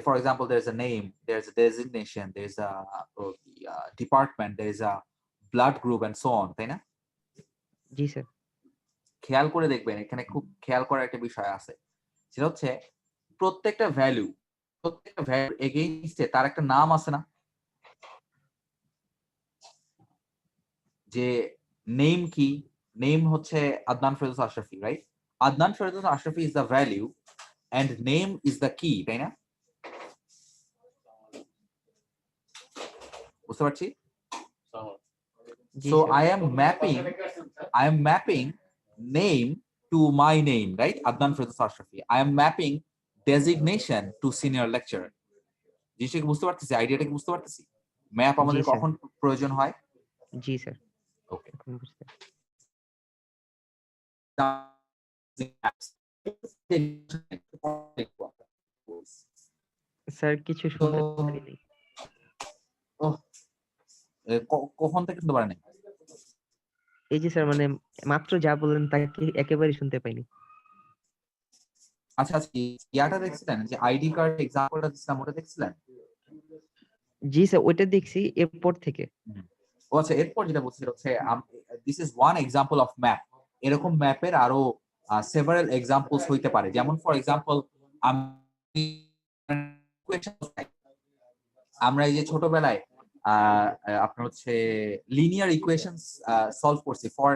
For example, there's a name, there's a designation, there's a department, there's a blood group, and so on. তাই না? জি sir. খেয়াল করে দেখবেন এখানে খুব খেয়াল করার একটা বিষয় আছে, সেটা হচ্ছে প্রত্যেকটা ভ্যালু এগেইনস্টে তার একটা নাম আছে না? যে নেম কি? নেম হচ্ছে Adnan Ferdous Ashrafi, right? Adnan Ferdous Ashrafi is the value and name is the key, তাই না? বুঝতে পারছি? জি So sir. I am mapping name to my name, right? Adnan Firdaus Ashrafi. I am mapping designation to senior lecturer. জিনিসটা কি বুঝতে পারতেছি? আইডিয়াটা কি বুঝতে পারতেছি? ম্যাপ আমাদের জি স্যার। কখন প্রয়োজন হয়? জি স্যার। ওকে। এখন বুঝতে স্যার কিছু শুনতে পারিনি। কখন থেকে শুনতে পারেন? এই যে স্যার, মানে মাত্র যা বললেন তাকে একেবারেই শুনতে পাইনি। আচ্ছা, ইয়াটা দেখছিলেন যে আইডি কার্ড এক্সাম্পলটা দিছিলাম, ওটা দেখছিলেন? জি স্যার, ওইটা দেখছি এরপর থেকে। ও আচ্ছা, এরপর যেটা বলছি সেটা হচ্ছে this is one example of map. এরকম ম্যাপের আরো সেভারাল এক্সাম্পলস হইতে পারে। যেমন ফর এক্সাম্পল আমরা এই যে ছোটবেলায় আপনার হচ্ছে লিনিয়ার ইকুয়েশনস সলভ করছি for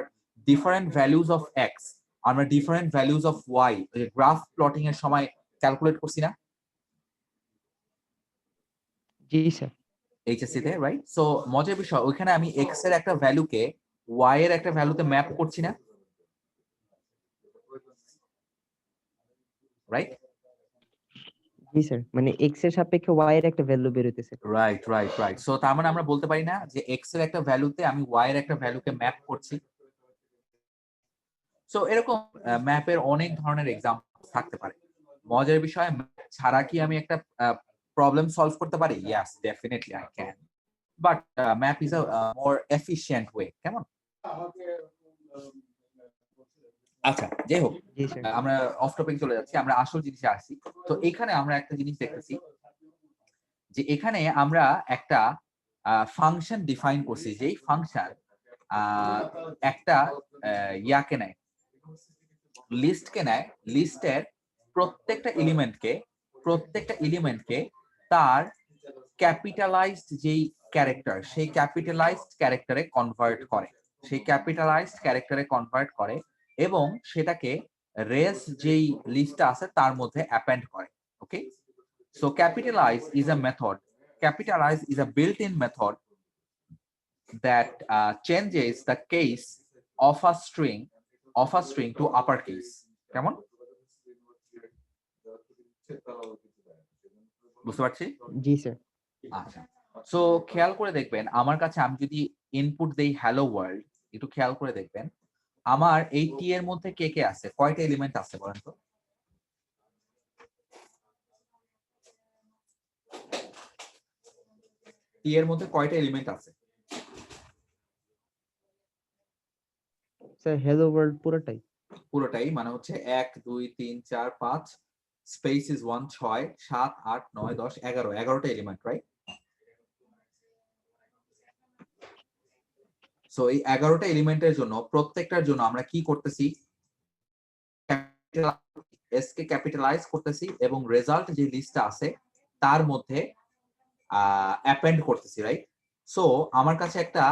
different values of X, আমরা different values of Y graph plotting এর সময় ক্যালকুলেট করছি না জি স্যার। এইচএসসি তে, রাইট? সো মজার বিষয়, ওইখানে আমি এক্স এর একটা ভ্যালুকে ওয়াই এর একটা ভ্যালুতে ম্যাপ করছি না, রাইট? জি স্যার, মানে এক্স এর সাপেক্ষে ওয়াই এর একটা ভ্যালু বের হইতেছে। Right right right. সো তার মানে আমরা বলতে পারি না যে এক্স এর একটা ভ্যালুতে আমি ওয়াই এর একটা ভ্যালুকে ম্যাপ করছি। সো এরকম ম্যাপের অনেক ধরনের এক্সাম্পল থাকতে পারে। মজার বিষয়, map ছাড়া কি আমি একটা প্রবলেম সলভ করতে পারি? Yes, definitely I can, but map is a more efficient way. কেমন? আচ্ছা, যাই হোক, জি স্যার। আমরা অফ টপিক চলে যাচ্ছি, আমরা আসল জিনিসে আসছি। তো এখানে আমরা একটা জিনিস দেখতেছি যে এখানে আমরা একটা ফাংশন ডিফাইন করছি, যেই ফাংশন একটা ইয়াকে নেয়, লিস্টকে নেয়, লিস্টের প্রত্যেকটা এলিমেন্টকে তার ক্যাপিটালাইজড যেই ক্যারেক্টার, সেই ক্যাপিটালাইজড ক্যারেক্টারে কনভার্ট করে এবং সেটাকে রেস যেই লিস্টটা আছে তার মধ্যে অ্যাপেন্ড করে। Okay, so capitalize is a built-in method that changes the case of a string to uppercase. কেমন? বুঝতে পারছি? জি স্যার। আচ্ছা, সো খেয়াল করে দেখবেন আমার কাছে, আমি যদি ইনপুট দেই হ্যালো ওয়ার্ল্ড, একটু খেয়াল করে দেখবেন আমার এই টি এর মধ্যে কে কে আছে, কয়টা এলিমেন্ট আছে বলেন তো? টি এর মধ্যে কয়টা এলিমেন্ট আছে? স্যার হ্যালো ওয়ার্ল্ড পুরোটাই। পুরোটাই মানে হচ্ছে 1 2 3 4 5 স্পেস ইজ 1 6 7 8 9 10 11, 11টা এলিমেন্ট, রাইট? সো এই 11টা এলিমেন্টের জন্য প্রত্যেকটার জন্য আমরা কি করতেছি? এস কে ক্যাপিটালাইজ করতেছি এবং রেজাল্ট যে লিস্টটা আছে তার মধ্যে অ্যাপেন্ড করতেছি, রাইট? সো আমার কাছে একটা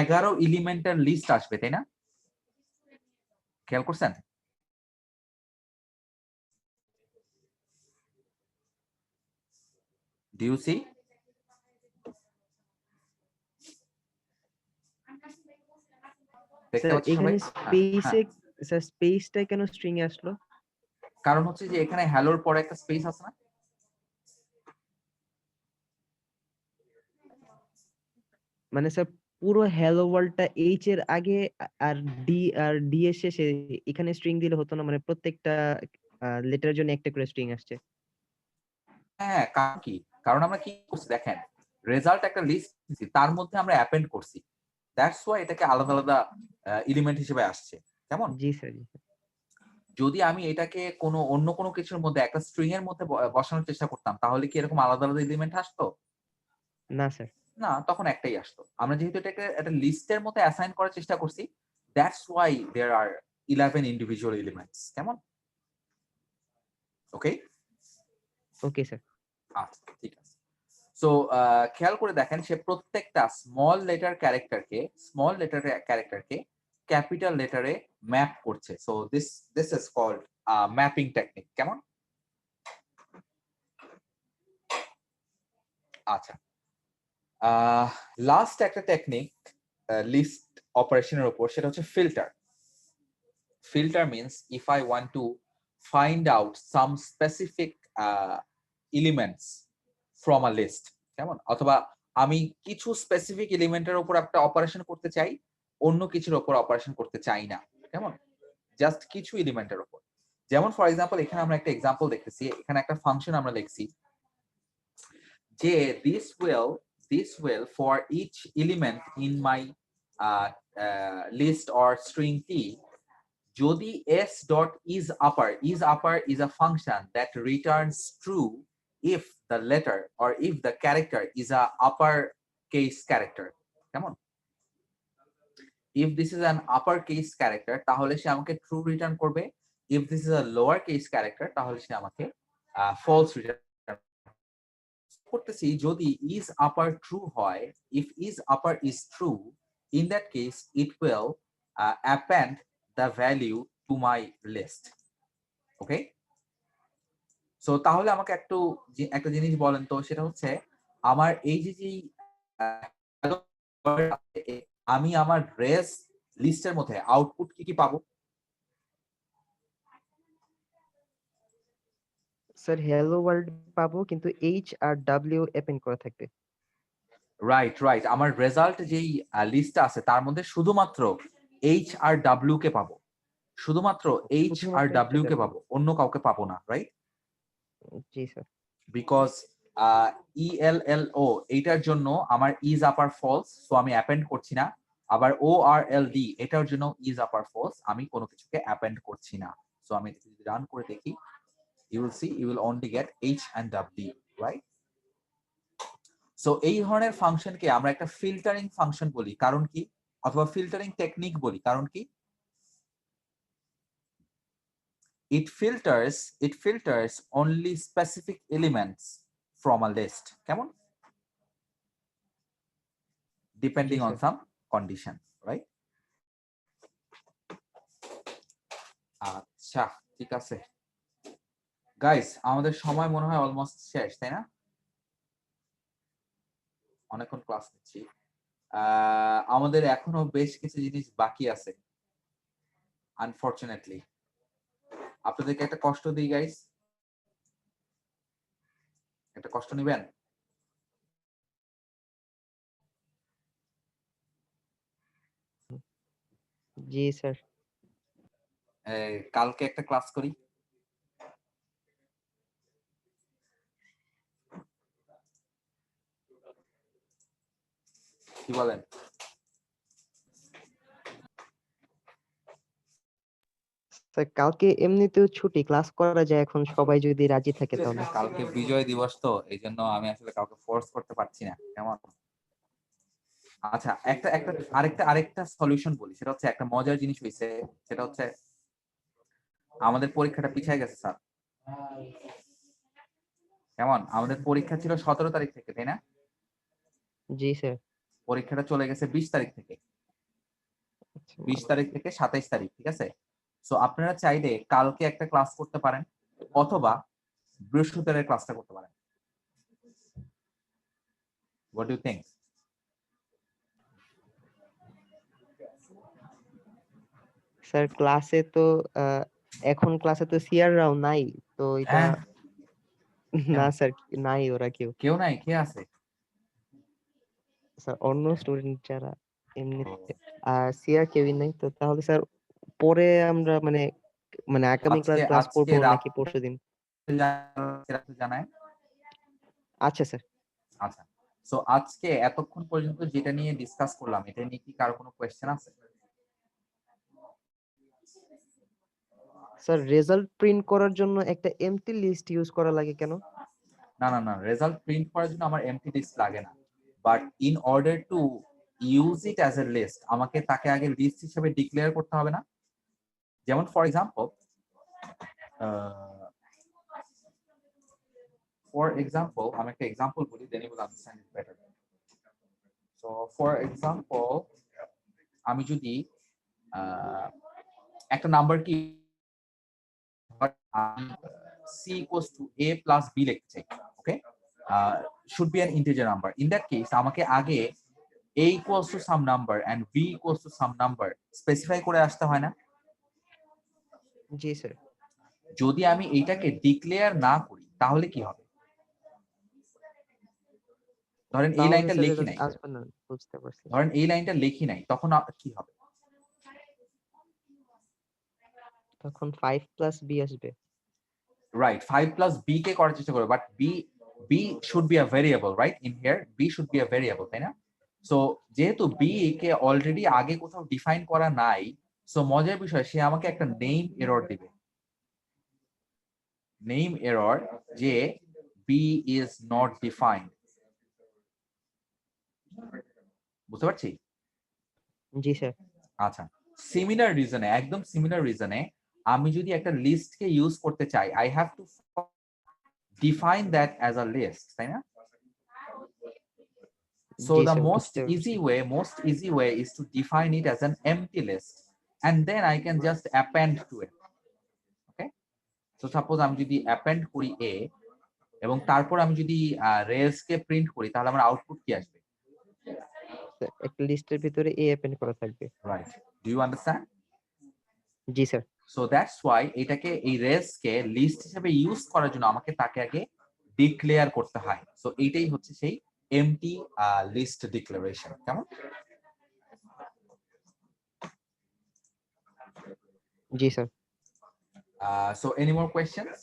11 এলিমেন্টের লিস্ট আসবে, তাই না? খেয়াল করছেন? Do you see? দেখতে স্যার পাচ্ছেন এখানে সবাই? স্পেসে, স্যার স্পেসটা কেন স্ট্রিং এ আসলো? কারণ হচ্ছে যে এখানে হ্যালোর পরে একটা স্পেস আছে না? মানে স্যার পুরো হ্যালো ওয়ার্ল্ডটা এইচ এর আগে আর ডি এর শেষে এখানে স্ট্রিং দিলে হতো না? মানে প্রত্যেকটা লেটারের জন্য একটা করে স্ট্রিং আসছে। হ্যাঁ, কারণ কি? কারণ আমরা কি করছি দেখেন, রেজাল্ট একটা লিস্ট দিছি, তার মধ্যে আমরা অ্যাপেন্ড করছি, দ্যাটস ওয়াই এটাকে আলাদা আলাদা এলিমেন্ট হিসেবে আসছে। কেমন? জি স্যার, জি স্যার। যদি আমি এটাকে অন্য কোনো কিছুর মধ্যে একটা স্ট্রিং এর মধ্যে বসানোর চেষ্টা করতাম, তাহলে কি এরকম আলাদা আলাদা এলিমেন্ট আসতো? না স্যার। না, তখন একটাই আসতো। আমরা যেহেতু এটাকে একটা লিস্টের মধ্যে অ্যাসাইন করার চেষ্টা করছি, that's why there are 11 individual elements. কেমন? Okay, okay sir. আচ্ছা, ঠিক আছে। সো খেয়াল করে দেখেন, সে প্রত্যেকটা স্মল ক্যারেক্টারকে ক্যাপিটাল লেটারে ম্যাপ করছে। So this is called mapping technique. কেমন? আচ্ছা, লাস্ট একটা টেকনিক লিস্ট অপারেশনের উপর, সেটা হচ্ছে filter. Filter means if I want to find out some specific elements from a list, কেমন? অথবা আমি কিছু স্পেসিফিক এলিমেন্টের উপর একটা অপারেশন করতে চাই, অন্য কিছুর উপর অপারেশন করতে চাই না। কেমন? জাস্ট কিছু এলিমেন্টের উপর। যেমন ফর এক্সাম্পল, এখানে আমরা একটা এক্সাম্পল দেখতেছি, এখানে একটা ফাংশন আমরা লিখছি যে this will for each element in my list or string t, যদি s dot is upper is a function that returns true if the letter or if the character is a upper case character. কেমন? if this is an uppercase character তাহলে সে আমাকে true return করবে, if this is a lower case character তাহলে সে আমাকে false return করতেছি। যদি is upper true হয়, if is upper is true, in that case it will append the value to my list. Okay, so তাহলে আমাকে একটা জিনিস বলেন তো, সেটা হচ্ছে আমার এই যে আমি আমার রেস লিস্টের মধ্যে আউটপুট কি পাবো? স্যার হ্যালো ওয়ার্ল্ড পাবো, কিন্তু এইচ আর ডাব্লিউ অ্যাপেন্ড করা থাকবে। রাইট, আমার রেজাল্ট যেই লিস্টটা আছে তার মধ্যে শুধুমাত্র এইচ আর ডাব্লিউ কে পাবো, শুধুমাত্র এইচ আর ডাব্লিউ কে পাবো, অন্য কাউকে পাবো না, রাইট? জি স্যার। বিকজ ELLO এইটার জন্য আমার ইজ আপার ফলস, সো আমি অ্যাপেন্ড করছি না। আবার ORLD এটার জন্য ইজ আপার ফলস, আমি কোনো কিছুকে অ্যাপেন্ড করছি না। সো আমি যদি রান করে দেখি, you will see you will only get H and W, right? So এই ধরনের ফাংশনকে আমরা একটা ফিল্টারিং ফাংশন বলি, কারণ কি? অথবা ফিল্টারিং টেকনিক বলি, কারণ কি? It filters only specific elements from a list. কেমন? Depending on some condition, right? আচ্ছা, ঠিক আছে গাইস, আমাদের সময় মনে হয় অলমোস্ট শেষ, তাই না? অনেকক্ষণ ক্লাস নিচ্ছি, আমাদের এখনো বেশ কিছু জিনিস বাকি আছে আনফরচুনেটলি। আপনাদেরকে একটা কষ্ট দিই গাইস, একটা কষ্ট নিবেন? জি স্যার। কালকে একটা ক্লাস করি, কি বলেন? স্যার কালকে এমনিতেও ছুটি, ক্লাস করা যায় এখন, সবাই যদি রাজি থাকে তাহলে। কালকে বিজয় দিবস তো, এই জন্য আমি আসলে কাউকে ফোর্স করতে পারছি না, কেমন? আচ্ছা, আরেকটা সলিউশন বলি, সেটা হচ্ছে একটা মজার জিনিস হয়েছে, সেটা হচ্ছে আমাদের পরীক্ষাটা পিছিয়ে গেছে স্যার। কেমন? আমাদের পরীক্ষা ছিল 17 তারিখ থেকে, তাই না? জি স্যার। পরীক্ষাটা চলে গেছে 20 তারিখ থেকে, 20 তারিখ থেকে 27 তারিখ, ঠিক আছে? সো আপনারা চাইলে কালকে একটা ক্লাস করতে পারেন, অথবা বৃহস্পতিবারের ক্লাসটা করতে পারেন। What do you think? Sir ক্লাসে তো এখন ক্লাসে তো সিআররাও নাই, তো এটা হ্যাঁ, না স্যার, নাই ওরা কেউ নাই, কে আছে? স্যার অন্য স্টুডেন্ট যারা এমনিতে, আর সিআর কেউই নাই। তো তাহলে স্যার পরে আমরা মানে আগামী ক্লাস করবো নাকি পরশুদিন? জানায়। আচ্ছা স্যার। আচ্ছা, সো আজকে এতক্ষণ পর্যন্ত যেটা নিয়ে ডিসকাস করলাম, এটা নিয়ে কি কারো কোনো কোয়েশ্চেন আছে? স্যার রেজাল্ট প্রিন্ট করার জন্য একটা এমটি লিস্ট ইউজ করা লাগে কেন? না, রেজাল্ট প্রিন্ট করার জন্য আমার এমটি লিস্ট লাগে না, but in order to use it as a list, আমাকে তাকে আগে লিস্ট হিসেবে ডিক্লেয়ার করতে হবে না? যেমন ফর এক্সাম্পল আমি একটা এক্সাম্পল বলি, then you will understand it better. So for example, আমি যদি একটা নাম্বার কি c equals to a plus b লিখতে চাই, ওকে, should be an integer number. In that case আমাকে আগে a equals to some number and b equals to some number specify করে আসতে হয় না? জি স্যার। যদি আমি এইটাকে ডিক্লেয়ার না করি তাহলে কি হবে? ধরেন এই লাইনটা লিখি নাই, বুঝতে পারছি। ধরেন এই লাইনটা লিখি নাই, তখন কি হবে? তখন 5 প্লাস b আসবে। রাইট, 5 প্লাস b কে করার চেষ্টা করব, but b should be a variable, right? In here b should be a variable, তাই না? সো যেহেতু b কে অলরেডি আগে কোথাও ডিফাইন করা নাই, সো মজার বিষয়, সে আমাকে একটা নেম এরর দিবে, নেম এরর, যে b is not defined। বুঝতে পারছি? জি স্যার। আচ্ছা, সিমিলার রিজনে, একদম সিমিলার রিজনে আমি যদি একটা লিস্টকে ইউজ করতে চাই, I have to define that as a list, তাই না? So জি the স্যার, most বুঝতে পারছি। easy way is to define it as an empty list, and then I can just append to it. Okay, so suppose আমি যদি append করি a এবং তারপর আমি যদি রেলস কে প্রিন্ট করি, তাহলে আমার আউটপুট কি আসবে? স্যার, একটা লিস্টের ভিতরে এ অ্যাপেন্ড করা থাকবে। Right, do you understand? জি স্যার। So that's why এটাকে, এই রেলস কে লিস্ট হিসেবে ইউজ করার জন্য আমাকে তাকে আগে ডিক্লেয়ার করতে হয়। সো এইটাই হচ্ছে সেই এমটি লিস্ট ডিক্লারেশন। কেমন? জি sir. So any more questions?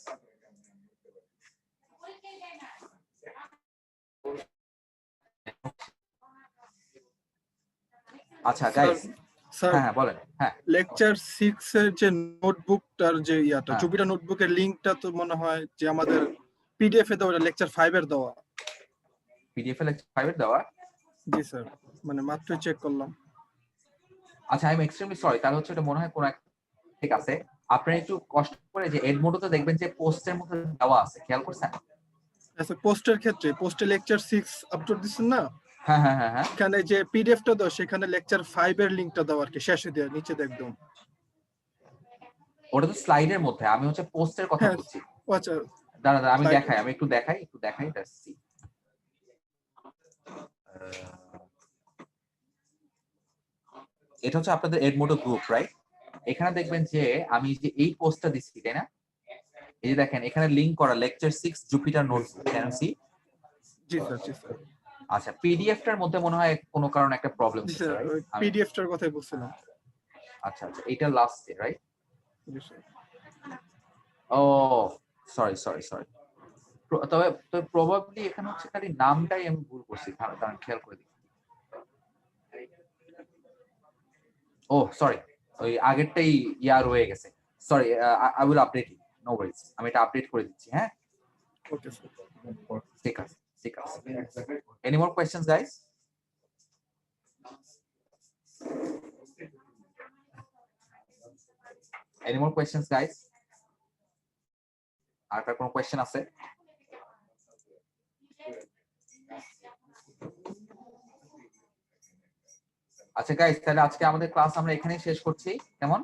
আচ্ছা গাইস, স্যার হ্যাঁ বলেন। হ্যাঁ, লেকচার 6 এর যে নোটবুকটার যে ইয়াটা হ্যাঁ। জুপিটার নোটবুকের লিংকটা তো মনে হয় যে আমাদের পিডিএফ এ দেওয়া, লেকচার 5 এর দেওয়া। পিডিএফ এ লেকচার 5 এর দেওয়া। জি স্যার, মানে মাত্র চেক করলাম। আচ্ছা, আই এম এক্সট্রিমলি সরি, তাহলে হচ্ছে এটা মনে হয় কোন এক, ঠিক আছে। আপনারা একটু কষ্ট করে যে এডমোডোতে দেখবেন যে পোস্টের মধ্যে দেওয়া আছে, খেয়াল করছেন? আচ্ছা, পোস্টের ক্ষেত্রে পোস্টে লেকচার 6 আপলোড দিচ্ছেন না, হ্যাঁ হ্যাঁ হ্যাঁ হ্যাঁ, এখানে যে পিডিএফটা দাও সেখানে লেকচার 5 এর লিংকটা দাও আর কি, শেষে দেওয়া নিচে একদম। ওটা তো স্লাইডের মধ্যে, আমি হচ্ছে পোস্টের কথা হ্যাঁ। বলছি। ও আচ্ছা, দাঁড়া দাঁড়া, আমি slide- দেখাই, আমি একটু দেখাই, let's see. এটা হচ্ছে আপনাদের এডমোডো গ্রুপ, রাইট? এখানে দেখবেন যে আমি যে এই পোস্টটা দিচ্ছি, তাই না? এই যে দেখেন এখানে লিংক করা lecture 6 Jupiter notebook, can see? জি স্যার, জি স্যার, আচ্ছা, পিডিএফটার মধ্যে মনে হয় কোনো কারণে একটা প্রবলেম জি হচ্ছে, স্যার, রাইট? পিডিএফটার কথাই বলছিলাম। আচ্ছা আচ্ছা, এটা লাস্টে, রাইট? জি স্যার। ও সরি সরি সরি, তবে প্রবাবলি এখানে হচ্ছে খালি নামটাই আমি ভুল করছি, কারণ খেয়াল করে দিই। ও সরি, ওই আগেরটাই ইয়া রয়ে গেছে, sorry, I will update it, no worries, আমি এটা আপডেট করে দিচ্ছি। হ্যাঁ, ওকে স্যার। ঠিক আছে ঠিক আছে। Any more questions guys? Any more questions guys? আর কার কোনো কোয়েশ্চেন আছে? আচ্ছা গাইস, তাহলে আজকে আমাদের ক্লাস আমরা এখানেই শেষ করছি, কেমন?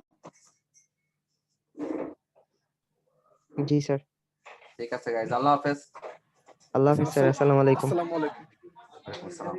জি স্যার। ঠিক আছে গাইস, আল্লাহ হাফেজ। আল্লাহ হাফিজ স্যার, আসসালামু আলাইকুম। আসসালামু আলাইকুম। ওয়ালাইকুম আসসালাম।